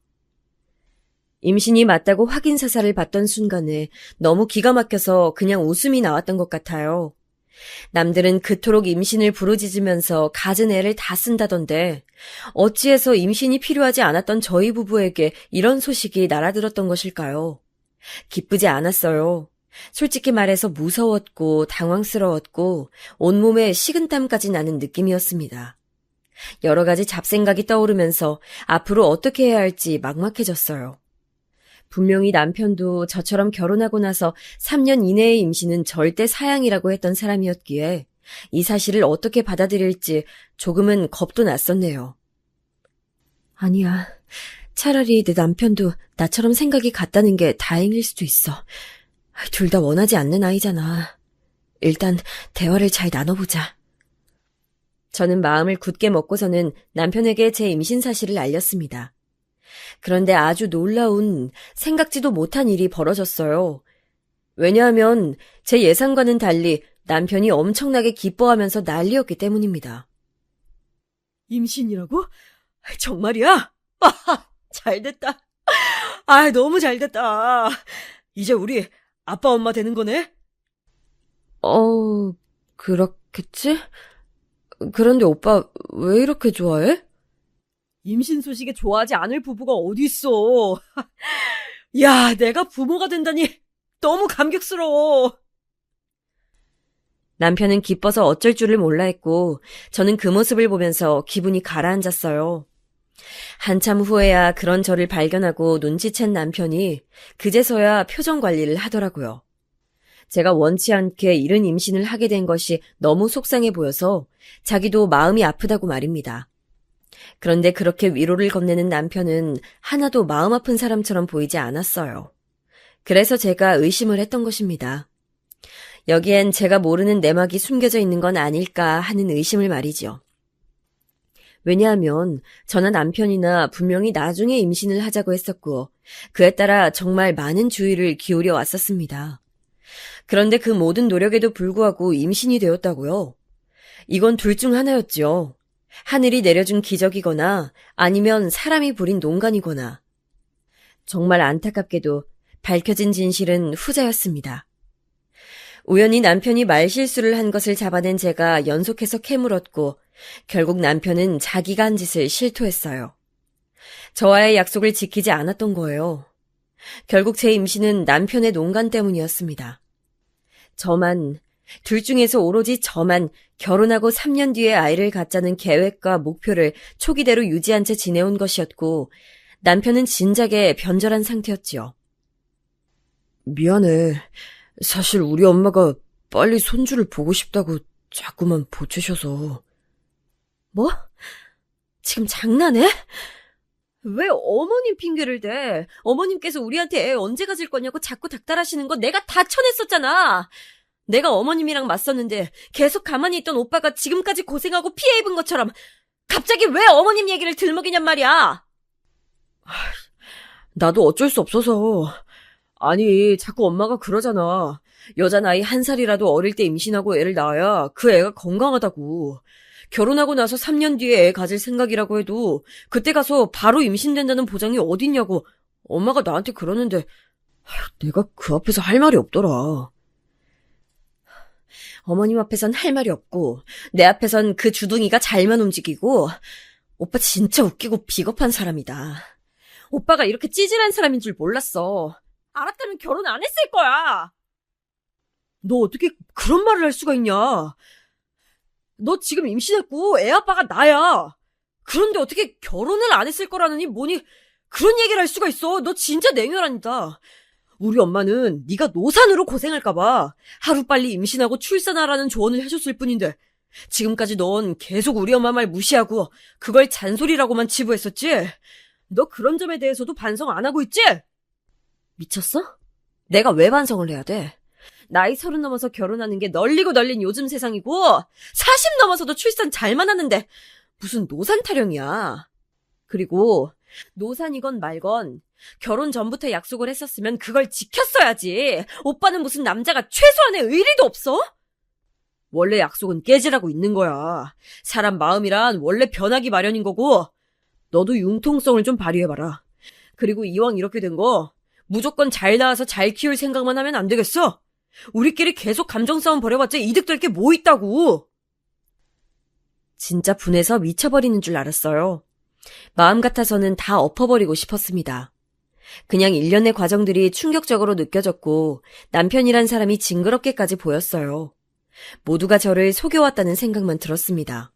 임신이 맞다고 확인 사살을 받던 순간에 너무 기가 막혀서 그냥 웃음이 나왔던 것 같아요. 남들은 그토록 임신을 부르짖으면서 갖은 애를 다 쓴다던데 어찌해서 임신이 필요하지 않았던 저희 부부에게 이런 소식이 날아들었던 것일까요? 기쁘지 않았어요. 솔직히 말해서 무서웠고 당황스러웠고 온몸에 식은땀까지 나는 느낌이었습니다. 여러 가지 잡생각이 떠오르면서 앞으로 어떻게 해야 할지 막막해졌어요. 분명히 남편도 저처럼 결혼하고 나서 3년 이내의 임신은 절대 사양이라고 했던 사람이었기에 이 사실을 어떻게 받아들일지 조금은 겁도 났었네요. 아니야. 차라리 내 남편도 나처럼 생각이 같다는 게 다행일 수도 있어. 둘 다 원하지 않는 아이잖아. 일단 대화를 잘 나눠보자. 저는 마음을 굳게 먹고서는 남편에게 제 임신 사실을 알렸습니다. 그런데 아주 놀라운 생각지도 못한 일이 벌어졌어요. 왜냐하면 제 예상과는 달리 남편이 엄청나게 기뻐하면서 난리였기 때문입니다. 임신이라고? 정말이야? 잘됐다. 너무 잘됐다. 이제 우리 아빠 엄마 되는 거네? 그렇겠지? 그런데 오빠 왜 이렇게 좋아해? 임신 소식에 좋아하지 않을 부부가 어딨어. 야, 내가 부모가 된다니 너무 감격스러워. 남편은 기뻐서 어쩔 줄을 몰라 했고 저는 그 모습을 보면서 기분이 가라앉았어요. 한참 후에야 그런 저를 발견하고 눈치챈 남편이 그제서야 표정 관리를 하더라고요. 제가 원치 않게 이른 임신을 하게 된 것이 너무 속상해 보여서 자기도 마음이 아프다고 말입니다. 그런데 그렇게 위로를 건네는 남편은 하나도 마음 아픈 사람처럼 보이지 않았어요. 그래서 제가 의심을 했던 것입니다. 여기엔 제가 모르는 내막이 숨겨져 있는 건 아닐까 하는 의심을 말이죠. 왜냐하면 저나 남편이나 분명히 나중에 임신을 하자고 했었고 그에 따라 정말 많은 주의를 기울여 왔었습니다. 그런데 그 모든 노력에도 불구하고 임신이 되었다고요? 이건 둘 중 하나였죠. 하늘이 내려준 기적이거나 아니면 사람이 부린 농간이거나. 정말 안타깝게도 밝혀진 진실은 후자였습니다. 우연히 남편이 말실수를 한 것을 잡아낸 제가 연속해서 캐물었고 결국 남편은 자기가 한 짓을 실토했어요. 저와의 약속을 지키지 않았던 거예요. 결국 제 임신은 남편의 농간 때문이었습니다. 둘 중에서 오로지 저만 결혼하고 3년 뒤에 아이를 갖자는 계획과 목표를 초기대로 유지한 채 지내온 것이었고 남편은 진작에 변절한 상태였지요. 미안해. 사실 우리 엄마가 빨리 손주를 보고 싶다고 자꾸만 보채셔서. 뭐? 지금 장난해? 왜 어머님 핑계를 대? 어머님께서 우리한테 애 언제 가질 거냐고 자꾸 닥달하시는 거 내가 다 쳐냈었잖아. 내가 어머님이랑 맞섰는데 계속 가만히 있던 오빠가 지금까지 고생하고 피해 입은 것처럼 갑자기 왜 어머님 얘기를 들먹이냔 말이야. 나도 어쩔 수 없어서. 아니, 자꾸 엄마가 그러잖아. 여자 나이 1살이라도 어릴 때 임신하고 애를 낳아야 그 애가 건강하다고. 결혼하고 나서 3년 뒤에 애 가질 생각이라고 해도 그때 가서 바로 임신된다는 보장이 어딨냐고 엄마가 나한테 그러는데 내가 그 앞에서 할 말이 없더라. 어머님 앞에선 할 말이 없고 내 앞에선 그 주둥이가 잘만 움직이고 오빠 진짜 웃기고 비겁한 사람이다. 오빠가 이렇게 찌질한 사람인 줄 몰랐어. 알았다면 결혼 안 했을 거야. 너 어떻게 그런 말을 할 수가 있냐. 너 지금 임신했고 애 아빠가 나야. 그런데 어떻게 결혼을 안 했을 거라느니 뭐니 그런 얘기를 할 수가 있어. 너 진짜 냉혈한이다. 우리 엄마는 네가 노산으로 고생할까 봐 하루빨리 임신하고 출산하라는 조언을 해줬을 뿐인데 지금까지 넌 계속 우리 엄마 말 무시하고 그걸 잔소리라고만 치부했었지? 너 그런 점에 대해서도 반성 안 하고 있지? 미쳤어? 내가 왜 반성을 해야 돼? 나이 30 넘어서 결혼하는 게 널리고 널린 요즘 세상이고 40 넘어서도 출산 잘만 하는데 무슨 노산 타령이야. 그리고 노산이건 말건 결혼 전부터 약속을 했었으면 그걸 지켰어야지. 오빠는 무슨 남자가 최소한의 의리도 없어? 원래 약속은 깨지라고 있는 거야. 사람 마음이란 원래 변하기 마련인 거고 너도 융통성을 좀 발휘해봐라. 그리고 이왕 이렇게 된 거 무조건 잘 낳아서 잘 키울 생각만 하면 안 되겠어? 우리끼리 계속 감정 싸움 벌여봤자 이득될 게 뭐 있다고. 진짜 분해서 미쳐버리는 줄 알았어요. 마음 같아서는 다 엎어버리고 싶었습니다. 그냥 일련의 과정들이 충격적으로 느껴졌고 남편이란 사람이 징그럽게까지 보였어요. 모두가 저를 속여왔다는 생각만 들었습니다.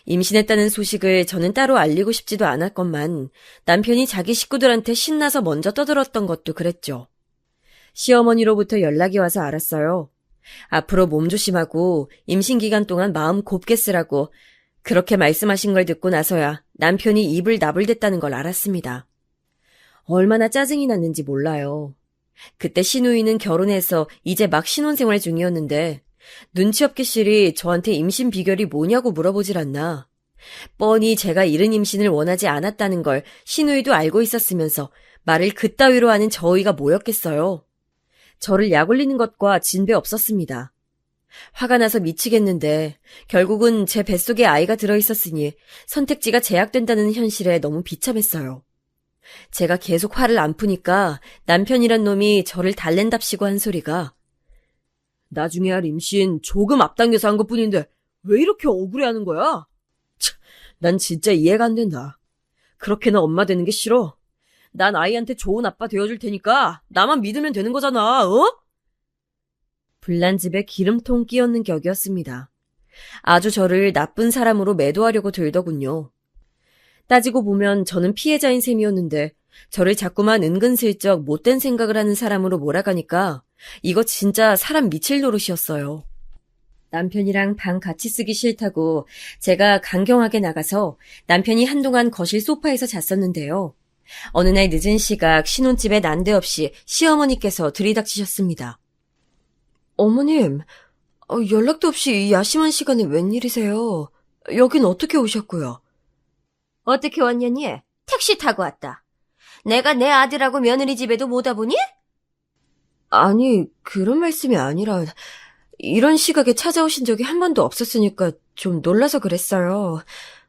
임신했다는 소식을 저는 따로 알리고 싶지도 않았건만 남편이 자기 식구들한테 신나서 먼저 떠들었던 것도 그랬죠. 시어머니로부터 연락이 와서 알았어요. 앞으로 몸 조심하고 임신 기간 동안 마음 곱게 쓰라고 그렇게 말씀하신 걸 듣고 나서야 남편이 입을 나불댔다는 걸 알았습니다. 얼마나 짜증이 났는지 몰라요. 그때 시누이는 결혼해서 이제 막 신혼생활 중이었는데 눈치 없게 실이 저한테 임신 비결이 뭐냐고 물어보질 않나. 뻔히 제가 이른 임신을 원하지 않았다는 걸 시누이도 알고 있었으면서 말을 그따위로 하는 저희가 뭐였겠어요. 저를 약올리는 것과 진배 없었습니다. 화가 나서 미치겠는데 결국은 제 뱃속에 아이가 들어있었으니 선택지가 제약된다는 현실에 너무 비참했어요. 제가 계속 화를 안 푸니까 남편이란 놈이 저를 달랜답시고 한 소리가 나중에 할 임신 조금 앞당겨서 한 것뿐인데 왜 이렇게 억울해하는 거야? 난 진짜 이해가 안 된다. 그렇게나 엄마 되는 게 싫어. 난 아이한테 좋은 아빠 되어줄 테니까 나만 믿으면 되는 거잖아, 어? 불난 집에 기름통 끼얹는 격이었습니다. 아주 저를 나쁜 사람으로 매도하려고 들더군요. 따지고 보면 저는 피해자인 셈이었는데 저를 자꾸만 은근슬쩍 못된 생각을 하는 사람으로 몰아가니까 이거 진짜 사람 미칠 노릇이었어요. 남편이랑 방 같이 쓰기 싫다고 제가 강경하게 나가서 남편이 한동안 거실 소파에서 잤었는데요. 어느 날 늦은 시각 신혼집에 난데없이 시어머니께서 들이닥치셨습니다. 어머님, 연락도 없이 이 야심한 시간에 웬일이세요? 여긴 어떻게 오셨고요? 어떻게 왔냐니? 택시 타고 왔다. 내가 내 아들하고 며느리 집에도 못 와보니? 아니, 그런 말씀이 아니라 이런 시각에 찾아오신 적이 한 번도 없었으니까 좀 놀라서 그랬어요.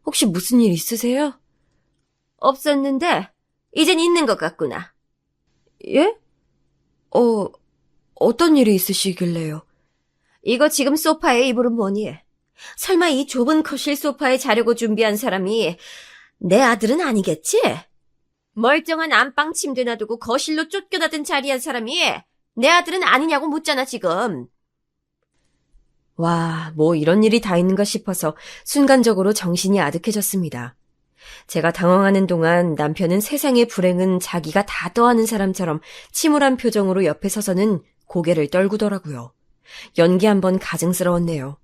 혹시 무슨 일 있으세요? 없었는데 이젠 있는 것 같구나. 예? 어떤 일이 있으시길래요? 이거 지금 소파에 이불은 뭐니? 설마 이 좁은 거실 소파에 자려고 준비한 사람이 내 아들은 아니겠지? 멀쩡한 안방 침대 놔두고 거실로 쫓겨나던 자리한 사람이 내 아들은 아니냐고 묻잖아, 지금. 와, 뭐 이런 일이 다 있는가 싶어서 순간적으로 정신이 아득해졌습니다. 제가 당황하는 동안 남편은 세상의 불행은 자기가 다 떠하는 사람처럼 침울한 표정으로 옆에 서서는 고개를 떨구더라고요. 연기 한번 가증스러웠네요.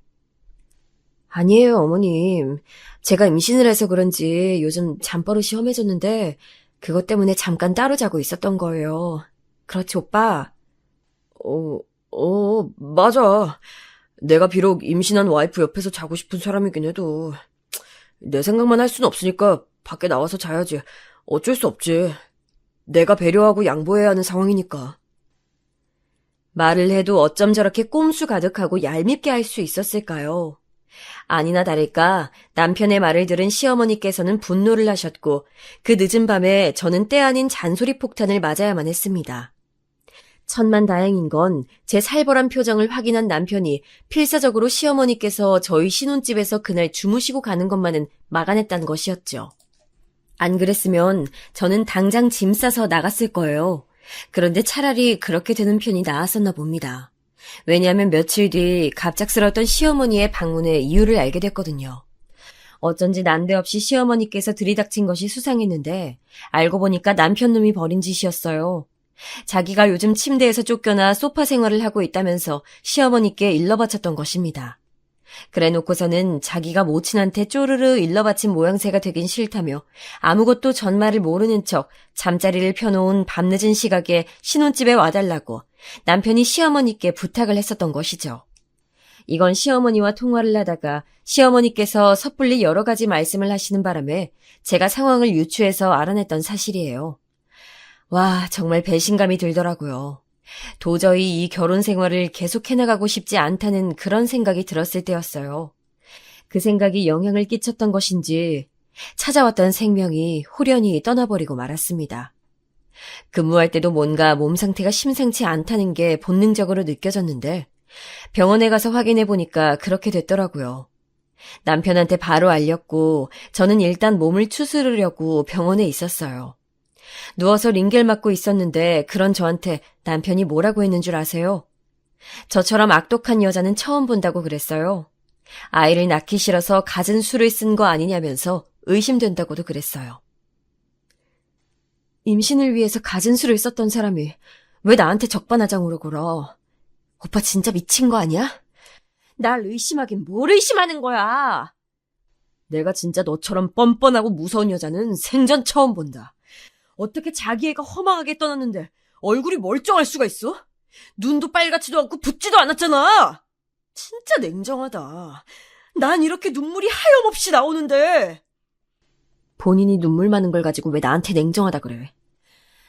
아니에요, 어머님. 제가 임신을 해서 그런지 요즘 잠버릇이 험해졌는데 그것 때문에 잠깐 따로 자고 있었던 거예요. 그렇지, 오빠? 맞아. 내가 비록 임신한 와이프 옆에서 자고 싶은 사람이긴 해도 내 생각만 할 수는 없으니까 밖에 나와서 자야지. 어쩔 수 없지. 내가 배려하고 양보해야 하는 상황이니까. 말을 해도 어쩜 저렇게 꼼수 가득하고 얄밉게 할 수 있었을까요? 아니나 다를까 남편의 말을 들은 시어머니께서는 분노를 하셨고 그 늦은 밤에 저는 때 아닌 잔소리 폭탄을 맞아야만 했습니다. 천만다행인 건 제 살벌한 표정을 확인한 남편이 필사적으로 시어머니께서 저희 신혼집에서 그날 주무시고 가는 것만은 막아냈다는 것이었죠. 안 그랬으면 저는 당장 짐 싸서 나갔을 거예요. 그런데 차라리 그렇게 되는 편이 나았었나 봅니다. 왜냐하면 며칠 뒤 갑작스러웠던 시어머니의 방문의 이유를 알게 됐거든요. 어쩐지 난데없이 시어머니께서 들이닥친 것이 수상했는데 알고 보니까 남편 놈이 벌인 짓이었어요. 자기가 요즘 침대에서 쫓겨나 소파 생활을 하고 있다면서 시어머니께 일러바쳤던 것입니다. 그래놓고서는 자기가 모친한테 쪼르르 일러바친 모양새가 되긴 싫다며 아무것도 전말을 모르는 척 잠자리를 펴놓은 밤늦은 시각에 신혼집에 와달라고 남편이 시어머니께 부탁을 했었던 것이죠. 이건 시어머니와 통화를 하다가 시어머니께서 섣불리 여러 가지 말씀을 하시는 바람에 제가 상황을 유추해서 알아냈던 사실이에요. 와, 정말 배신감이 들더라고요. 도저히 이 결혼 생활을 계속 해나가고 싶지 않다는 그런 생각이 들었을 때였어요. 그 생각이 영향을 끼쳤던 것인지 찾아왔던 생명이 홀연히 떠나버리고 말았습니다. 근무할 때도 뭔가 몸 상태가 심상치 않다는 게 본능적으로 느껴졌는데 병원에 가서 확인해 보니까 그렇게 됐더라고요. 남편한테 바로 알렸고 저는 일단 몸을 추스르려고 병원에 있었어요. 누워서 링겔 맞고 있었는데 그런 저한테 남편이 뭐라고 했는 줄 아세요? 저처럼 악독한 여자는 처음 본다고 그랬어요. 아이를 낳기 싫어서 갖은 수를 쓴 거 아니냐면서 의심된다고도 그랬어요. 임신을 위해서 갖은 수를 썼던 사람이 왜 나한테 적반하장으로 굴어? 오빠 진짜 미친 거 아니야? 날 의심하긴 뭘 의심하는 거야? 내가 진짜 너처럼 뻔뻔하고 무서운 여자는 생전 처음 본다. 어떻게 자기 애가 허망하게 떠났는데 얼굴이 멀쩡할 수가 있어? 눈도 빨갛지도 않고 붓지도 않았잖아. 진짜 냉정하다. 난 이렇게 눈물이 하염없이 나오는데. 본인이 눈물 많은 걸 가지고 왜 나한테 냉정하다 그래.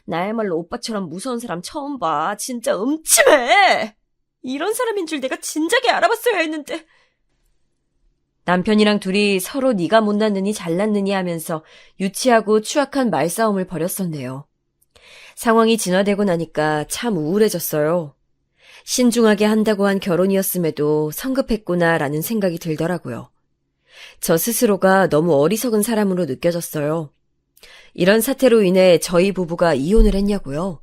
나야말로 오빠처럼 무서운 사람 처음 봐. 진짜 음침해. 이런 사람인 줄 내가 진작에 알아봤어야 했는데. 남편이랑 둘이 서로 네가 못났느니 잘났느니 하면서 유치하고 추악한 말싸움을 벌였었네요. 상황이 진화되고 나니까 참 우울해졌어요. 신중하게 한다고 한 결혼이었음에도 성급했구나라는 생각이 들더라고요. 저 스스로가 너무 어리석은 사람으로 느껴졌어요. 이런 사태로 인해 저희 부부가 이혼을 했냐고요?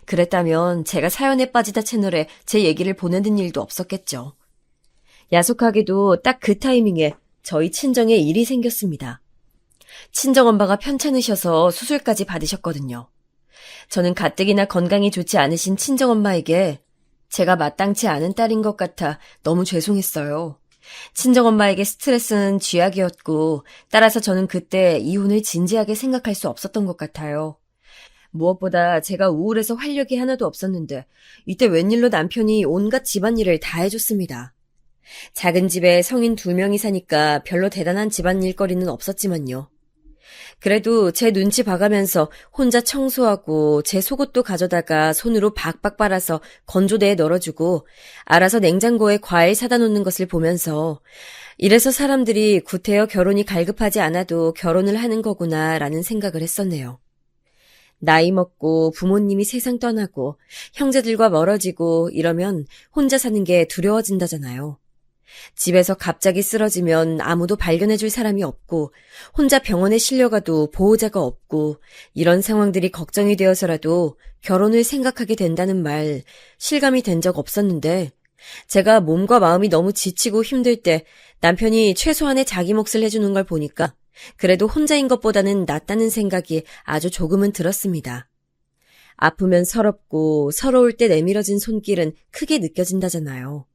그랬다면 제가 사연에 빠지다 채널에 제 얘기를 보내는 일도 없었겠죠. 야속하게도 딱 그 타이밍에 저희 친정에 일이 생겼습니다. 친정엄마가 편찮으셔서 수술까지 받으셨거든요. 저는 가뜩이나 건강이 좋지 않으신 친정엄마에게 제가 마땅치 않은 딸인 것 같아 너무 죄송했어요. 친정엄마에게 스트레스는 쥐약이었고, 따라서 저는 그때 이혼을 진지하게 생각할 수 없었던 것 같아요. 무엇보다 제가 우울해서 활력이 하나도 없었는데, 이때 웬일로 남편이 온갖 집안일을 다 해줬습니다. 작은 집에 성인 2명이 사니까 별로 대단한 집안 일거리는 없었지만요. 그래도 제 눈치 봐가면서 혼자 청소하고 제 속옷도 가져다가 손으로 박박 빨아서 건조대에 널어주고 알아서 냉장고에 과일 사다 놓는 것을 보면서 이래서 사람들이 구태여 결혼이 갈급하지 않아도 결혼을 하는 거구나라는 생각을 했었네요. 나이 먹고 부모님이 세상 떠나고 형제들과 멀어지고 이러면 혼자 사는 게 두려워진다잖아요. 집에서 갑자기 쓰러지면 아무도 발견해줄 사람이 없고 혼자 병원에 실려가도 보호자가 없고 이런 상황들이 걱정이 되어서라도 결혼을 생각하게 된다는 말 실감이 된 적 없었는데 제가 몸과 마음이 너무 지치고 힘들 때 남편이 최소한의 자기 몫을 해주는 걸 보니까 그래도 혼자인 것보다는 낫다는 생각이 아주 조금은 들었습니다. 아프면 서럽고 서러울 때 내밀어진 손길은 크게 느껴진다잖아요.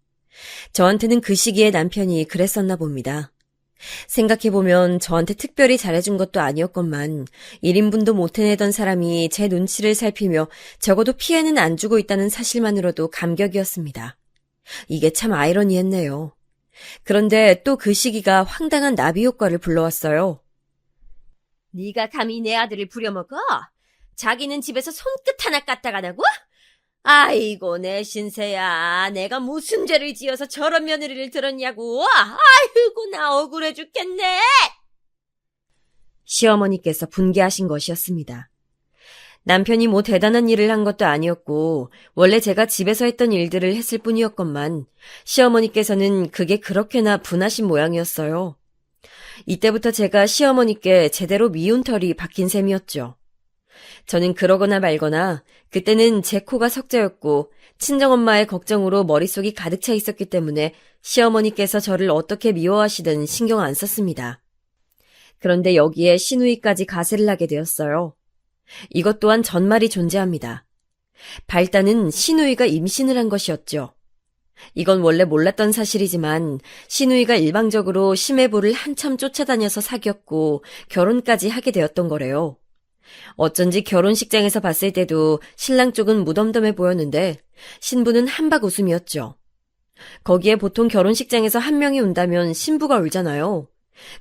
저한테는 그 시기에 남편이 그랬었나 봅니다. 생각해보면 저한테 특별히 잘해준 것도 아니었건만 1인분도 못 해내던 사람이 제 눈치를 살피며 적어도 피해는 안 주고 있다는 사실만으로도 감격이었습니다. 이게 참 아이러니했네요. 그런데 또 그 시기가 황당한 나비 효과를 불러왔어요. 네가 감히 내 아들을 부려먹어? 자기는 집에서 손끝 하나 까딱 안 하고? 아이고 내 신세야, 내가 무슨 죄를 지어서 저런 며느리를 들었냐고. 아이고 나 억울해 죽겠네. 시어머니께서 분개하신 것이었습니다. 남편이 뭐 대단한 일을 한 것도 아니었고 원래 제가 집에서 했던 일들을 했을 뿐이었건만 시어머니께서는 그게 그렇게나 분하신 모양이었어요. 이때부터 제가 시어머니께 제대로 미운 털이 박힌 셈이었죠. 저는 그러거나 말거나 그때는 제 코가 석자였고 친정엄마의 걱정으로 머릿속이 가득 차 있었기 때문에 시어머니께서 저를 어떻게 미워하시든 신경 안 썼습니다. 그런데 여기에 시누이까지 가세를 하게 되었어요. 이것 또한 전말이 존재합니다. 발단은 시누이가 임신을 한 것이었죠. 이건 원래 몰랐던 사실이지만 시누이가 일방적으로 심해부를 한참 쫓아다녀서 사귀었고 결혼까지 하게 되었던 거래요. 어쩐지 결혼식장에서 봤을 때도 신랑 쪽은 무덤덤해 보였는데 신부는 한박 웃음이었죠. 거기에 보통 결혼식장에서 한 명이 운다면 신부가 울잖아요.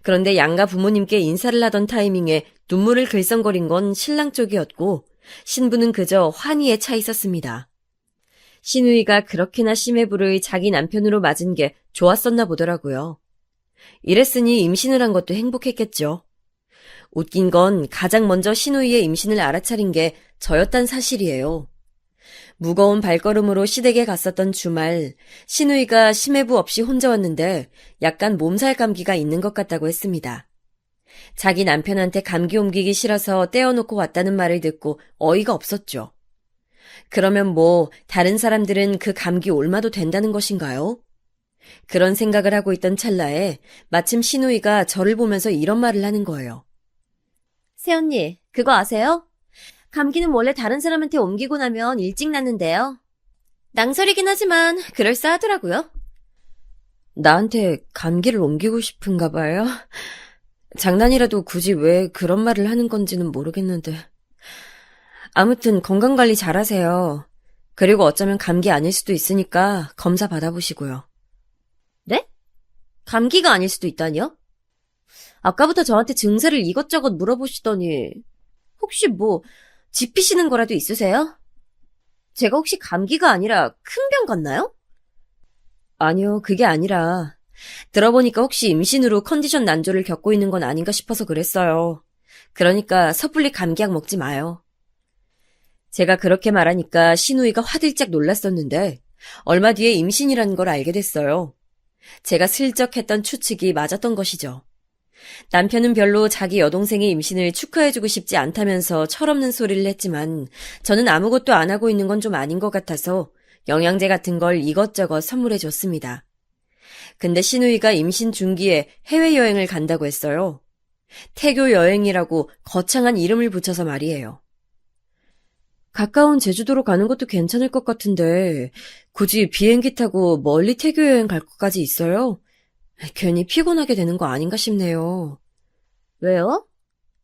그런데 양가 부모님께 인사를 하던 타이밍에 눈물을 글썽거린 건 신랑 쪽이었고 신부는 그저 환희에 차 있었습니다. 시누이가 그렇게나 심해부를 자기 남편으로 맞은 게 좋았었나 보더라고요. 이랬으니 임신을 한 것도 행복했겠죠. 웃긴 건 가장 먼저 시누이의 임신을 알아차린 게 저였단 사실이에요. 무거운 발걸음으로 시댁에 갔었던 주말, 시누이가 심해부 없이 혼자 왔는데 약간 몸살 감기가 있는 것 같다고 했습니다. 자기 남편한테 감기 옮기기 싫어서 떼어놓고 왔다는 말을 듣고 어이가 없었죠. 그러면 뭐 다른 사람들은 그 감기 옮아도 된다는 것인가요? 그런 생각을 하고 있던 찰나에 마침 시누이가 저를 보면서 이런 말을 하는 거예요. 새언니, 그거 아세요? 감기는 원래 다른 사람한테 옮기고 나면 일찍 낫는데요. 낭설이긴 하지만 그럴싸하더라고요. 나한테 감기를 옮기고 싶은가 봐요. 장난이라도 굳이 왜 그런 말을 하는 건지는 모르겠는데. 아무튼 건강관리 잘하세요. 그리고 어쩌면 감기 아닐 수도 있으니까 검사 받아보시고요. 네? 감기가 아닐 수도 있다니요? 아까부터 저한테 증세를 이것저것 물어보시더니 혹시 뭐 짚히시는 거라도 있으세요? 제가 혹시 감기가 아니라 큰 병 같나요? 아니요, 그게 아니라 들어보니까 혹시 임신으로 컨디션 난조를 겪고 있는 건 아닌가 싶어서 그랬어요. 그러니까 섣불리 감기약 먹지 마요. 제가 그렇게 말하니까 시누이가 화들짝 놀랐었는데 얼마 뒤에 임신이라는 걸 알게 됐어요. 제가 슬쩍 했던 추측이 맞았던 것이죠. 남편은 별로 자기 여동생의 임신을 축하해주고 싶지 않다면서 철없는 소리를 했지만 저는 아무것도 안 하고 있는 건 좀 아닌 것 같아서 영양제 같은 걸 이것저것 선물해줬습니다. 근데 시누이가 임신 중기에 해외여행을 간다고 했어요. 태교 여행이라고 거창한 이름을 붙여서 말이에요. 가까운 제주도로 가는 것도 괜찮을 것 같은데 굳이 비행기 타고 멀리 태교 여행 갈 것까지 있어요? 괜히 피곤하게 되는 거 아닌가 싶네요. 왜요?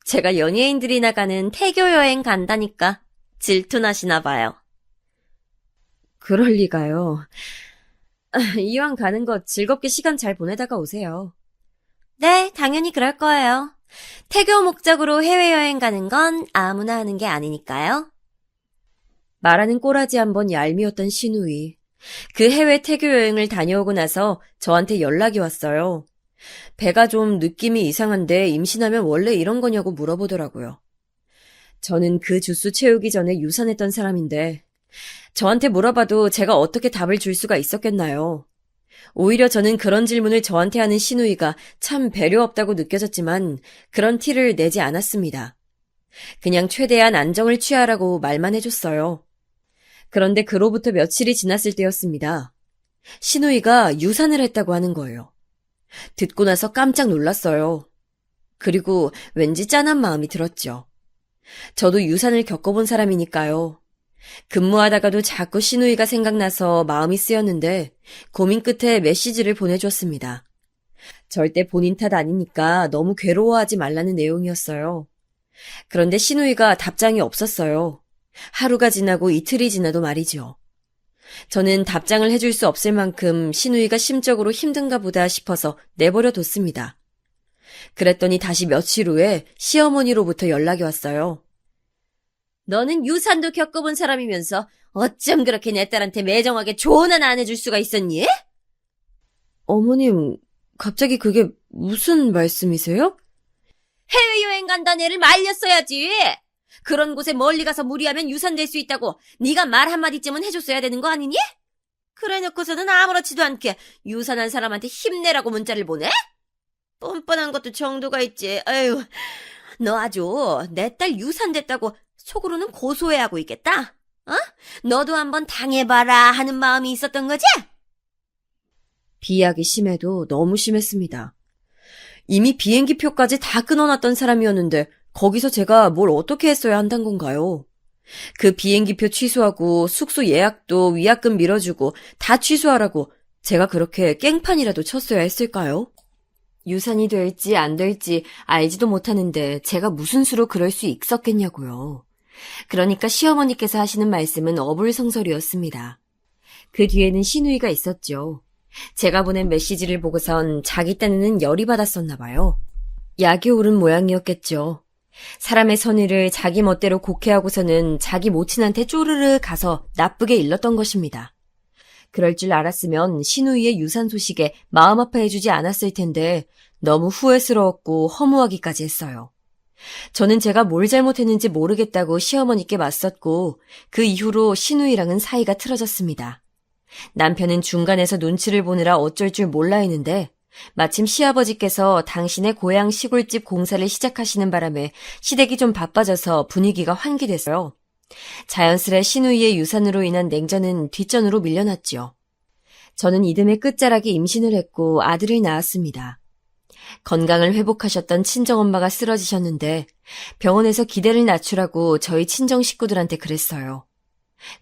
제가 연예인들이 나가는 태교 여행 간다니까 질투나시나 봐요. 그럴 리가요. 이왕 가는 거 즐겁게 시간 잘 보내다가 오세요. 네, 당연히 그럴 거예요. 태교 목적으로 해외여행 가는 건 아무나 하는 게 아니니까요. 말하는 꼬라지 한번 얄미웠던 신우이. 그 해외 태교 여행을 다녀오고 나서 저한테 연락이 왔어요. 배가 좀 느낌이 이상한데 임신하면 원래 이런 거냐고 물어보더라고요. 저는 그 주스 채우기 전에 유산했던 사람인데 저한테 물어봐도 제가 어떻게 답을 줄 수가 있었겠나요? 오히려 저는 그런 질문을 저한테 하는 신우이가 참 배려 없다고 느껴졌지만 그런 티를 내지 않았습니다. 그냥 최대한 안정을 취하라고 말만 해줬어요. 그런데 그로부터 며칠이 지났을 때였습니다. 신우이가 유산을 했다고 하는 거예요. 듣고 나서 깜짝 놀랐어요. 그리고 왠지 짠한 마음이 들었죠. 저도 유산을 겪어본 사람이니까요. 근무하다가도 자꾸 신우이가 생각나서 마음이 쓰였는데 고민 끝에 메시지를 보내줬습니다. 절대 본인 탓 아니니까 너무 괴로워하지 말라는 내용이었어요. 그런데 신우이가 답장이 없었어요. 하루가 지나고 이틀이 지나도 말이죠. 저는 답장을 해줄 수 없을 만큼 신우이가 심적으로 힘든가 보다 싶어서 내버려 뒀습니다. 그랬더니 다시 며칠 후에 시어머니로부터 연락이 왔어요. 너는 유산도 겪어본 사람이면서 어쩜 그렇게 내 딸한테 매정하게 조언 하나 안 해줄 수가 있었니? 어머님, 갑자기 그게 무슨 말씀이세요? 해외여행 간다는 애를 말렸어야지. 그런 곳에 멀리 가서 무리하면 유산될 수 있다고 네가 말 한마디쯤은 해줬어야 되는 거 아니니? 그래놓고서는 아무렇지도 않게 유산한 사람한테 힘내라고 문자를 보내? 뻔뻔한 것도 정도가 있지. 아유, 너 아주 내 딸 유산됐다고 속으로는 고소해하고 있겠다. 어? 너도 한번 당해봐라 하는 마음이 있었던 거지? 비약이 심해도 너무 심했습니다. 이미 비행기표까지 다 끊어놨던 사람이었는데 거기서 제가 뭘 어떻게 했어야 한단 건가요? 그 비행기표 취소하고 숙소 예약도 위약금 밀어주고 다 취소하라고 제가 그렇게 깽판이라도 쳤어야 했을까요? 유산이 될지 안 될지 알지도 못하는데 제가 무슨 수로 그럴 수 있었겠냐고요. 그러니까 시어머니께서 하시는 말씀은 어불성설이었습니다. 그 뒤에는 신우이가 있었죠. 제가 보낸 메시지를 보고선 자기 딴에는 열이 받았었나 봐요. 약이 오른 모양이었겠죠. 사람의 선의를 자기 멋대로 곡해하고서는 자기 모친한테 쪼르르 가서 나쁘게 일렀던 것입니다. 그럴 줄 알았으면 신우이의 유산 소식에 마음 아파해주지 않았을 텐데 너무 후회스러웠고 허무하기까지 했어요. 저는 제가 뭘 잘못했는지 모르겠다고 시어머니께 맞섰고 그 이후로 신우이랑은 사이가 틀어졌습니다. 남편은 중간에서 눈치를 보느라 어쩔 줄 몰라 했는데 마침 시아버지께서 당신의 고향 시골집 공사를 시작하시는 바람에 시댁이 좀 바빠져서 분위기가 환기됐어요. 자연스레 신우이의 유산으로 인한 냉전은 뒷전으로 밀려났죠. 저는 이듬해 끝자락에 임신을 했고 아들을 낳았습니다. 건강을 회복하셨던 친정엄마가 쓰러지셨는데 병원에서 기대를 낮추라고 저희 친정 식구들한테 그랬어요.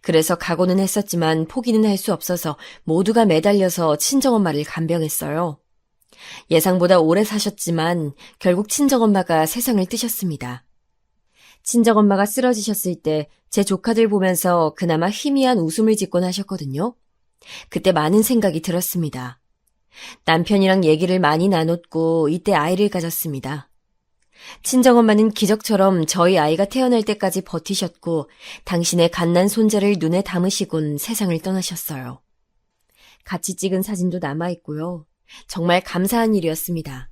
그래서 각오는 했었지만 포기는 할 수 없어서 모두가 매달려서 친정엄마를 간병했어요. 예상보다 오래 사셨지만 결국 친정엄마가 세상을 뜨셨습니다. 친정엄마가 쓰러지셨을 때 제 조카들 보면서 그나마 희미한 웃음을 짓곤 하셨거든요. 그때 많은 생각이 들었습니다. 남편이랑 얘기를 많이 나눴고 이때 아이를 가졌습니다. 친정엄마는 기적처럼 저희 아이가 태어날 때까지 버티셨고 당신의 갓난 손자를 눈에 담으시곤 세상을 떠나셨어요. 같이 찍은 사진도 남아있고요. 정말 감사한 일이었습니다.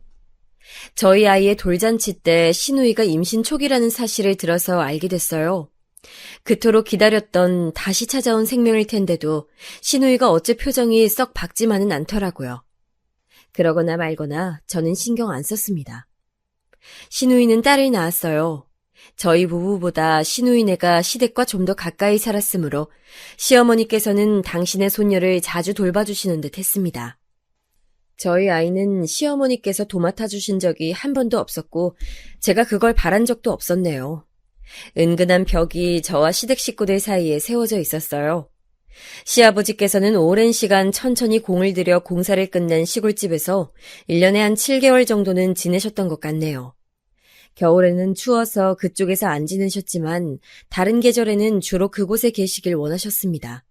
저희 아이의 돌잔치 때 신우이가 임신 초기라는 사실을 들어서 알게 됐어요. 그토록 기다렸던 다시 찾아온 생명일 텐데도 신우이가 어째 표정이 썩 밝지만은 않더라고요. 그러거나 말거나 저는 신경 안 썼습니다. 신우이는 딸을 낳았어요. 저희 부부보다 신우이네가 시댁과 좀 더 가까이 살았으므로 시어머니께서는 당신의 손녀를 자주 돌봐주시는 듯 했습니다. 저희 아이는 시어머니께서 도맡아 주신 적이 한 번도 없었고 제가 그걸 바란 적도 없었네요. 은근한 벽이 저와 시댁 식구들 사이에 세워져 있었어요. 시아버지께서는 오랜 시간 천천히 공을 들여 공사를 끝낸 시골집에서 1년에 한 7개월 정도는 지내셨던 것 같네요. 겨울에는 추워서 그쪽에서 안 지내셨지만 다른 계절에는 주로 그곳에 계시길 원하셨습니다.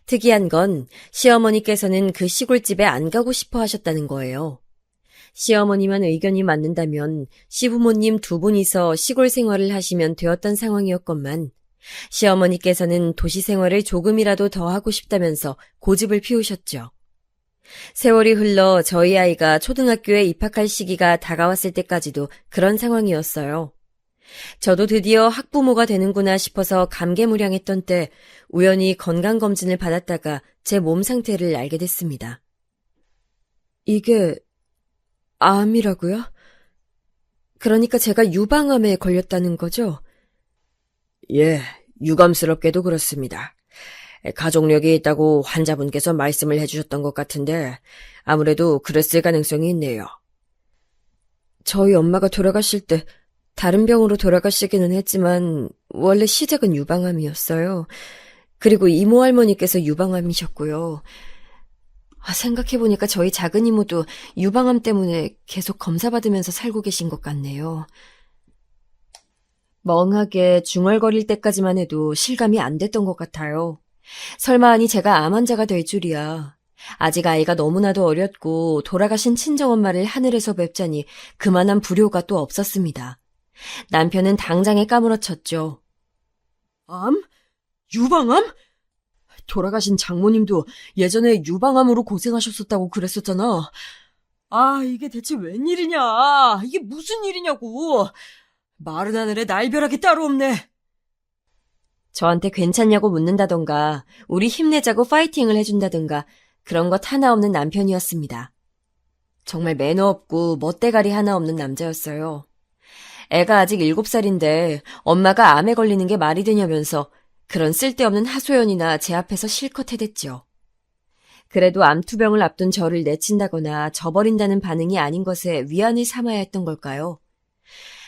특이한 건 시어머니께서는 그 시골집에 안 가고 싶어 하셨다는 거예요. 시어머니만 의견이 맞는다면 시부모님 두 분이서 시골 생활을 하시면 되었던 상황이었건만 시어머니께서는 도시 생활을 조금이라도 더 하고 싶다면서 고집을 피우셨죠. 세월이 흘러 저희 아이가 초등학교에 입학할 시기가 다가왔을 때까지도 그런 상황이었어요. 저도 드디어 학부모가 되는구나 싶어서 감개무량했던 때 우연히 건강검진을 받았다가 제 몸 상태를 알게 됐습니다. 이게 암이라고요? 그러니까 제가 유방암에 걸렸다는 거죠? 예, 유감스럽게도 그렇습니다. 가족력이 있다고 환자분께서 말씀을 해주셨던 것 같은데 아무래도 그랬을 가능성이 있네요. 저희 엄마가 돌아가실 때 다른 병으로 돌아가시기는 했지만 원래 시작은 유방암이었어요. 그리고 이모 할머니께서 유방암이셨고요. 생각해보니까 저희 작은 이모도 유방암 때문에 계속 검사받으면서 살고 계신 것 같네요. 멍하게 중얼거릴 때까지만 해도 실감이 안 됐던 것 같아요. 설마 아니 제가 암 환자가 될 줄이야. 아직 아이가 너무나도 어렸고 돌아가신 친정엄마를 하늘에서 뵙자니 그만한 불효가 또 없었습니다. 남편은 당장에 까무러쳤죠. 암? 유방암? 돌아가신 장모님도 예전에 유방암으로 고생하셨었다고 그랬었잖아. 이게 대체 웬일이냐? 이게 무슨 일이냐고. 마른 하늘에 날벼락이 따로 없네. 저한테 괜찮냐고 묻는다던가 우리 힘내자고 파이팅을 해준다던가 그런 것 하나 없는 남편이었습니다. 정말 매너 없고 멋대가리 하나 없는 남자였어요. 애가 아직 7살인데 엄마가 암에 걸리는 게 말이 되냐면서 그런 쓸데없는 하소연이나 제 앞에서 실컷 해댔죠. 그래도 암투병을 앞둔 저를 내친다거나 저버린다는 반응이 아닌 것에 위안을 삼아야 했던 걸까요?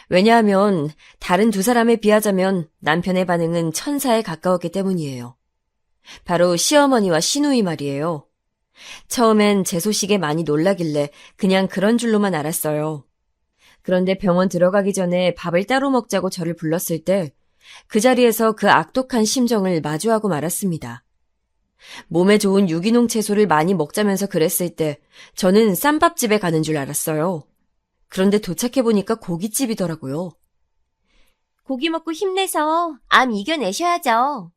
왜냐하면 다른 두 사람에 비하자면 남편의 반응은 천사에 가까웠기 때문이에요. 바로 시어머니와 시누이 말이에요. 처음엔 제 소식에 많이 놀라길래 그냥 그런 줄로만 알았어요. 그런데 병원 들어가기 전에 밥을 따로 먹자고 저를 불렀을 때 그 자리에서 그 악독한 심정을 마주하고 말았습니다. 몸에 좋은 유기농 채소를 많이 먹자면서 그랬을 때 저는 쌈밥집에 가는 줄 알았어요. 그런데 도착해보니까 고깃집이더라고요. 고기 먹고 힘내서 암 이겨내셔야죠.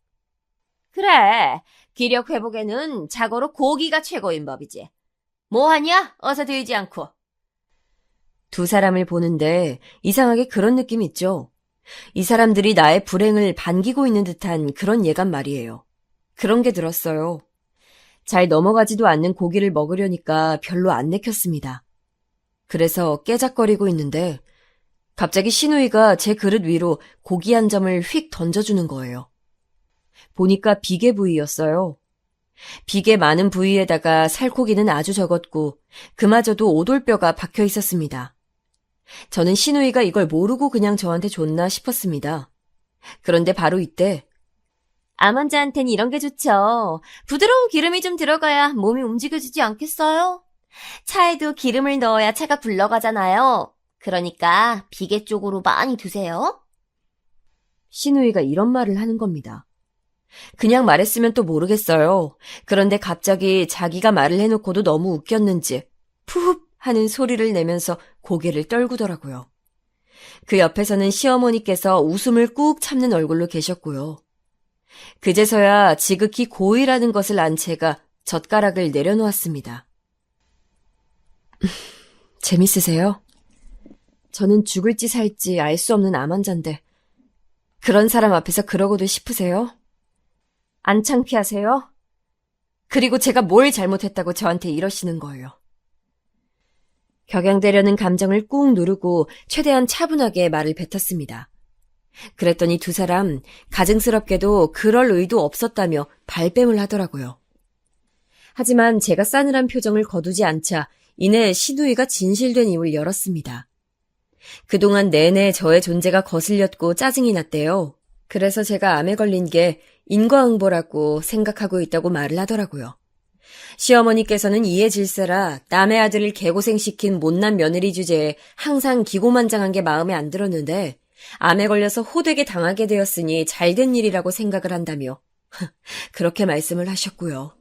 그래, 기력 회복에는 자고로 고기가 최고인 법이지. 뭐하냐? 어서 들지 않고. 두 사람을 보는데 이상하게 그런 느낌 있죠? 이 사람들이 나의 불행을 반기고 있는 듯한 그런 예감 말이에요. 그런 게 들었어요. 잘 넘어가지도 않는 고기를 먹으려니까 별로 안 내켰습니다. 그래서 깨작거리고 있는데 갑자기 시누이가 제 그릇 위로 고기 한 점을 휙 던져주는 거예요. 보니까 비계 부위였어요. 비계 많은 부위에다가 살코기는 아주 적었고 그마저도 오돌뼈가 박혀 있었습니다. 저는 시누이가 이걸 모르고 그냥 저한테 줬나 싶었습니다. 그런데 바로 이때 암 환자한테는 이런 게 좋죠. 부드러운 기름이 좀 들어가야 몸이 움직여지지 않겠어요? 차에도 기름을 넣어야 차가 굴러가잖아요. 그러니까 비계 쪽으로 많이 드세요. 시누이가 이런 말을 하는 겁니다. 그냥 말했으면 또 모르겠어요. 그런데 갑자기 자기가 말을 해놓고도 너무 웃겼는지 푸흡 하는 소리를 내면서 고개를 떨구더라고요. 그 옆에서는 시어머니께서 웃음을 꾹 참는 얼굴로 계셨고요. 그제서야 지극히 고의라는 것을 안 채가 젓가락을 내려놓았습니다. 재밌으세요? 저는 죽을지 살지 알 수 없는 암 환자인데 그런 사람 앞에서 그러고도 싶으세요? 안 창피하세요? 그리고 제가 뭘 잘못했다고 저한테 이러시는 거예요. 격양되려는 감정을 꾹 누르고 최대한 차분하게 말을 뱉었습니다. 그랬더니 두 사람 가증스럽게도 그럴 의도 없었다며 발뺌을 하더라고요. 하지만 제가 싸늘한 표정을 거두지 않자 이내 시누이가 진실된 입을 열었습니다. 그동안 내내 저의 존재가 거슬렸고 짜증이 났대요. 그래서 제가 암에 걸린 게 인과응보라고 생각하고 있다고 말을 하더라고요. 시어머니께서는 이해 질세라 남의 아들을 개고생시킨 못난 며느리 주제에 항상 기고만장한 게 마음에 안 들었는데 암에 걸려서 호되게 당하게 되었으니 잘된 일이라고 생각을 한다며 그렇게 말씀을 하셨고요.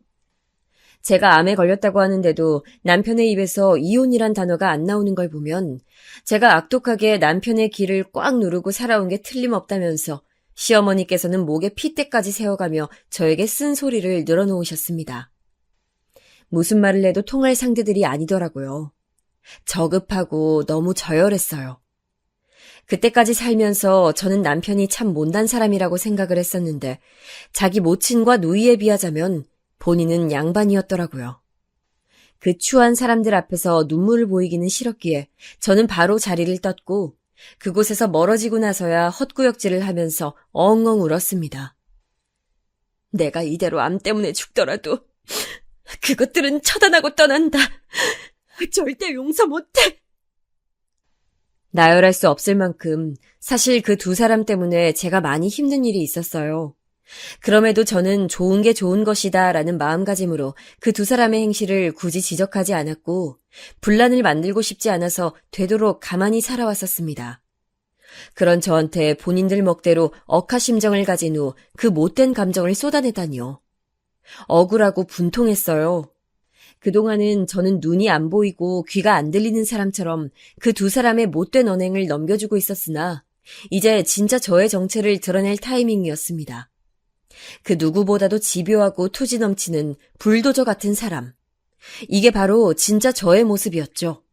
제가 암에 걸렸다고 하는데도 남편의 입에서 이혼이란 단어가 안 나오는 걸 보면 제가 악독하게 남편의 길을 꽉 누르고 살아온 게 틀림없다면서 시어머니께서는 목에 핏대까지 세워가며 저에게 쓴소리를 늘어놓으셨습니다. 무슨 말을 해도 통할 상대들이 아니더라고요. 저급하고 너무 저열했어요. 그때까지 살면서 저는 남편이 참 못난 사람이라고 생각을 했었는데 자기 모친과 누이에 비하자면 본인은 양반이었더라고요. 그 추한 사람들 앞에서 눈물을 보이기는 싫었기에 저는 바로 자리를 떴고 그곳에서 멀어지고 나서야 헛구역질을 하면서 엉엉 울었습니다. 내가 이대로 암 때문에 죽더라도 그것들은 처단하고 떠난다. 절대 용서 못해. 나열할 수 없을 만큼 사실 그 두 사람 때문에 제가 많이 힘든 일이 있었어요. 그럼에도 저는 좋은 게 좋은 것이다 라는 마음가짐으로 그 두 사람의 행실을 굳이 지적하지 않았고 분란을 만들고 싶지 않아서 되도록 가만히 살아왔었습니다. 그런 저한테 본인들 멋대로 억하심정을 가진 후 그 못된 감정을 쏟아내다니요. 억울하고 분통했어요. 그동안은 저는 눈이 안 보이고 귀가 안 들리는 사람처럼 그 두 사람의 못된 언행을 넘겨주고 있었으나 이제 진짜 저의 정체를 드러낼 타이밍이었습니다. 그 누구보다도 집요하고 투지 넘치는 불도저 같은 사람. 이게 바로 진짜 저의 모습이었죠.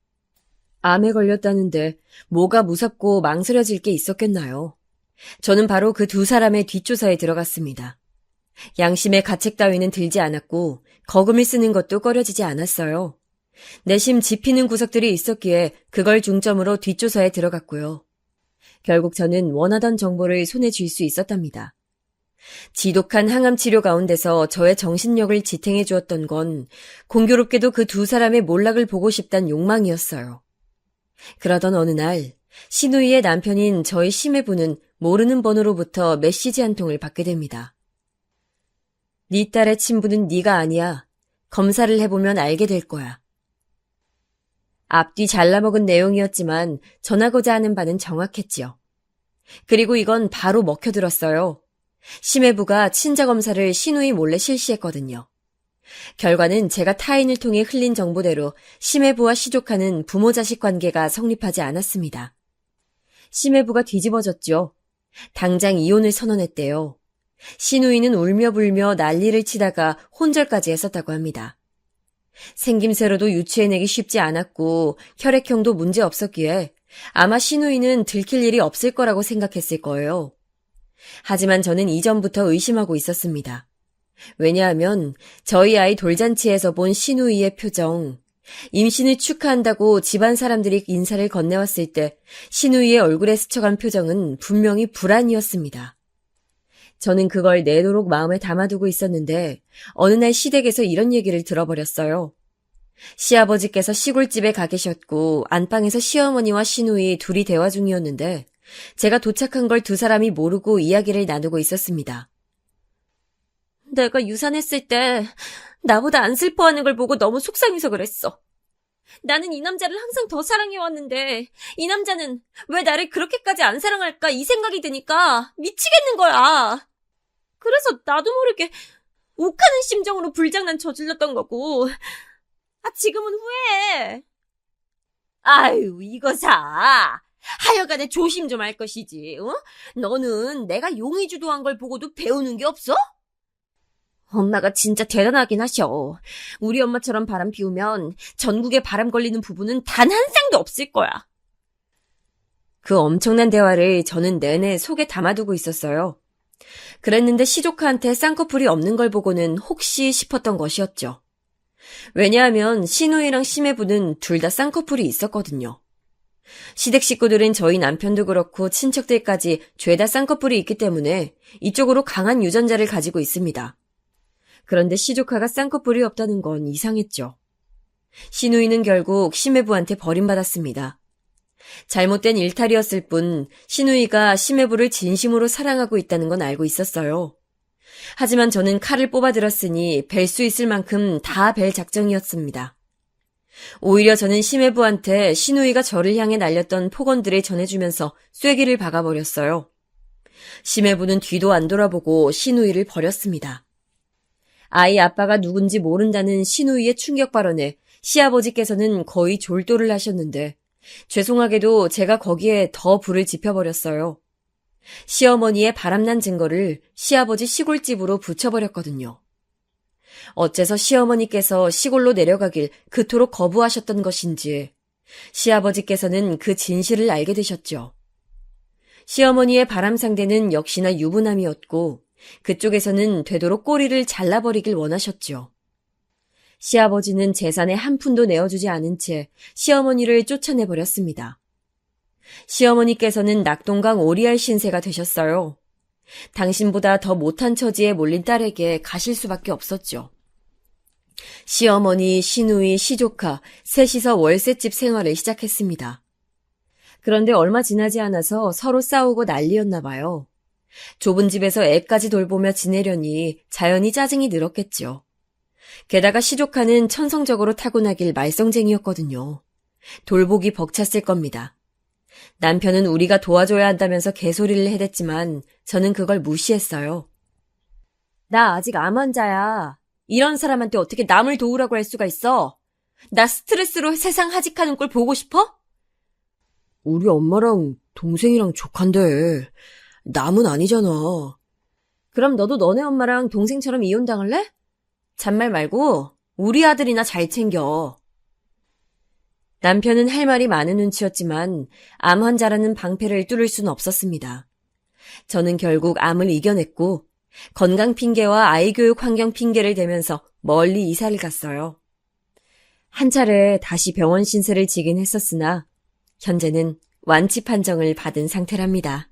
암에 걸렸다는데 뭐가 무섭고 망설여질 게 있었겠나요? 저는 바로 그 두 사람의 뒷조사에 들어갔습니다. 양심의 가책 따위는 들지 않았고 거금을 쓰는 것도 꺼려지지 않았어요. 내심 짚히는 구석들이 있었기에 그걸 중점으로 뒷조사에 들어갔고요. 결국 저는 원하던 정보를 손에 쥘 수 있었답니다. 지독한 항암 치료 가운데서 저의 정신력을 지탱해 주었던 건 공교롭게도 그 두 사람의 몰락을 보고 싶단 욕망이었어요. 그러던 어느 날 신우이의 남편인 저희 심해부는 모르는 번호로부터 메시지 한 통을 받게 됩니다. 네 딸의 친부는 네가 아니야. 검사를 해보면 알게 될 거야. 앞뒤 잘라먹은 내용이었지만 전하고자 하는 바는 정확했지요. 그리고 이건 바로 먹혀들었어요. 심해부가 친자검사를 신우이 몰래 실시했거든요. 결과는 제가 타인을 통해 흘린 정보대로 심해부와 시족하는 부모-자식 관계가 성립하지 않았습니다. 심해부가 뒤집어졌죠. 당장 이혼을 선언했대요. 신우이는 울며 불며 난리를 치다가 혼절까지 했었다고 합니다. 생김새로도 유추해내기 쉽지 않았고 혈액형도 문제 없었기에 아마 신우이는 들킬 일이 없을 거라고 생각했을 거예요. 하지만 저는 이전부터 의심하고 있었습니다. 왜냐하면 저희 아이 돌잔치에서 본 신우이의 표정, 임신을 축하한다고 집안 사람들이 인사를 건네왔을 때 신우이의 얼굴에 스쳐간 표정은 분명히 불안이었습니다. 저는 그걸 내도록 마음에 담아두고 있었는데 어느 날 시댁에서 이런 얘기를 들어버렸어요. 시아버지께서 시골집에 가 계셨고 안방에서 시어머니와 신우이 둘이 대화 중이었는데 제가 도착한 걸 두 사람이 모르고 이야기를 나누고 있었습니다. 내가 유산했을 때 나보다 안 슬퍼하는 걸 보고 너무 속상해서 그랬어. 나는 이 남자를 항상 더 사랑해왔는데 이 남자는 왜 나를 그렇게까지 안 사랑할까 이 생각이 드니까 미치겠는 거야. 그래서 나도 모르게 욱하는 심정으로 불장난 저질렀던 거고 지금은 후회해. 아유 이거사. 하여간에 조심 좀 할 것이지. 어? 너는 내가 용의주도한 걸 보고도 배우는 게 없어? 엄마가 진짜 대단하긴 하셔. 우리 엄마처럼 바람 피우면 전국에 바람 걸리는 부부는 단 한 쌍도 없을 거야. 그 엄청난 대화를 저는 내내 속에 담아두고 있었어요. 그랬는데 시조카한테 쌍꺼풀이 없는 걸 보고는 혹시 싶었던 것이었죠. 왜냐하면 신우이랑 심해부는 둘 다 쌍꺼풀이 있었거든요. 시댁 식구들은 저희 남편도 그렇고 친척들까지 죄다 쌍꺼풀이 있기 때문에 이쪽으로 강한 유전자를 가지고 있습니다. 그런데 시조카가 쌍꺼풀이 없다는 건 이상했죠. 신우이는 결국 심해부한테 버림받았습니다. 잘못된 일탈이었을 뿐 신우이가 심해부를 진심으로 사랑하고 있다는 건 알고 있었어요. 하지만 저는 칼을 뽑아들었으니 벨 수 있을 만큼 다 벨 작정이었습니다. 오히려 저는 심해부한테 신우이가 저를 향해 날렸던 폭언들을 전해주면서 쐐기를 박아버렸어요. 심해부는 뒤도 안 돌아보고 신우이를 버렸습니다. 아이 아빠가 누군지 모른다는 신우이의 충격 발언에 시아버지께서는 거의 졸도를 하셨는데 죄송하게도 제가 거기에 더 불을 지펴버렸어요. 시어머니의 바람난 증거를 시아버지 시골집으로 붙여버렸거든요. 어째서 시어머니께서 시골로 내려가길 그토록 거부하셨던 것인지 시아버지께서는 그 진실을 알게 되셨죠. 시어머니의 바람 상대는 역시나 유부남이었고 그쪽에서는 되도록 꼬리를 잘라버리길 원하셨죠. 시아버지는 재산의 한 푼도 내어주지 않은 채 시어머니를 쫓아내버렸습니다. 시어머니께서는 낙동강 오리알 신세가 되셨어요. 당신보다 더 못한 처지에 몰린 딸에게 가실 수밖에 없었죠. 시어머니, 시누이, 시조카 셋이서 월세집 생활을 시작했습니다. 그런데 얼마 지나지 않아서 서로 싸우고 난리였나 봐요. 좁은 집에서 애까지 돌보며 지내려니 자연히 짜증이 늘었겠죠. 게다가 시조카는 천성적으로 타고나길 말썽쟁이였거든요. 돌보기 벅찼을 겁니다. 남편은 우리가 도와줘야 한다면서 개소리를 해댔지만 저는 그걸 무시했어요. 나 아직 암 환자야. 이런 사람한테 어떻게 남을 도우라고 할 수가 있어? 나 스트레스로 세상 하직하는 꼴 보고 싶어? 우리 엄마랑 동생이랑 조칸데 남은 아니잖아. 그럼 너도 너네 엄마랑 동생처럼 이혼당할래? 잔말 말고 우리 아들이나 잘 챙겨. 남편은 할 말이 많은 눈치였지만 암 환자라는 방패를 뚫을 수는 없었습니다. 저는 결국 암을 이겨냈고 건강 핑계와 아이 교육 환경 핑계를 대면서 멀리 이사를 갔어요. 한 차례 다시 병원 신세를 지긴 했었으나 현재는 완치 판정을 받은 상태랍니다.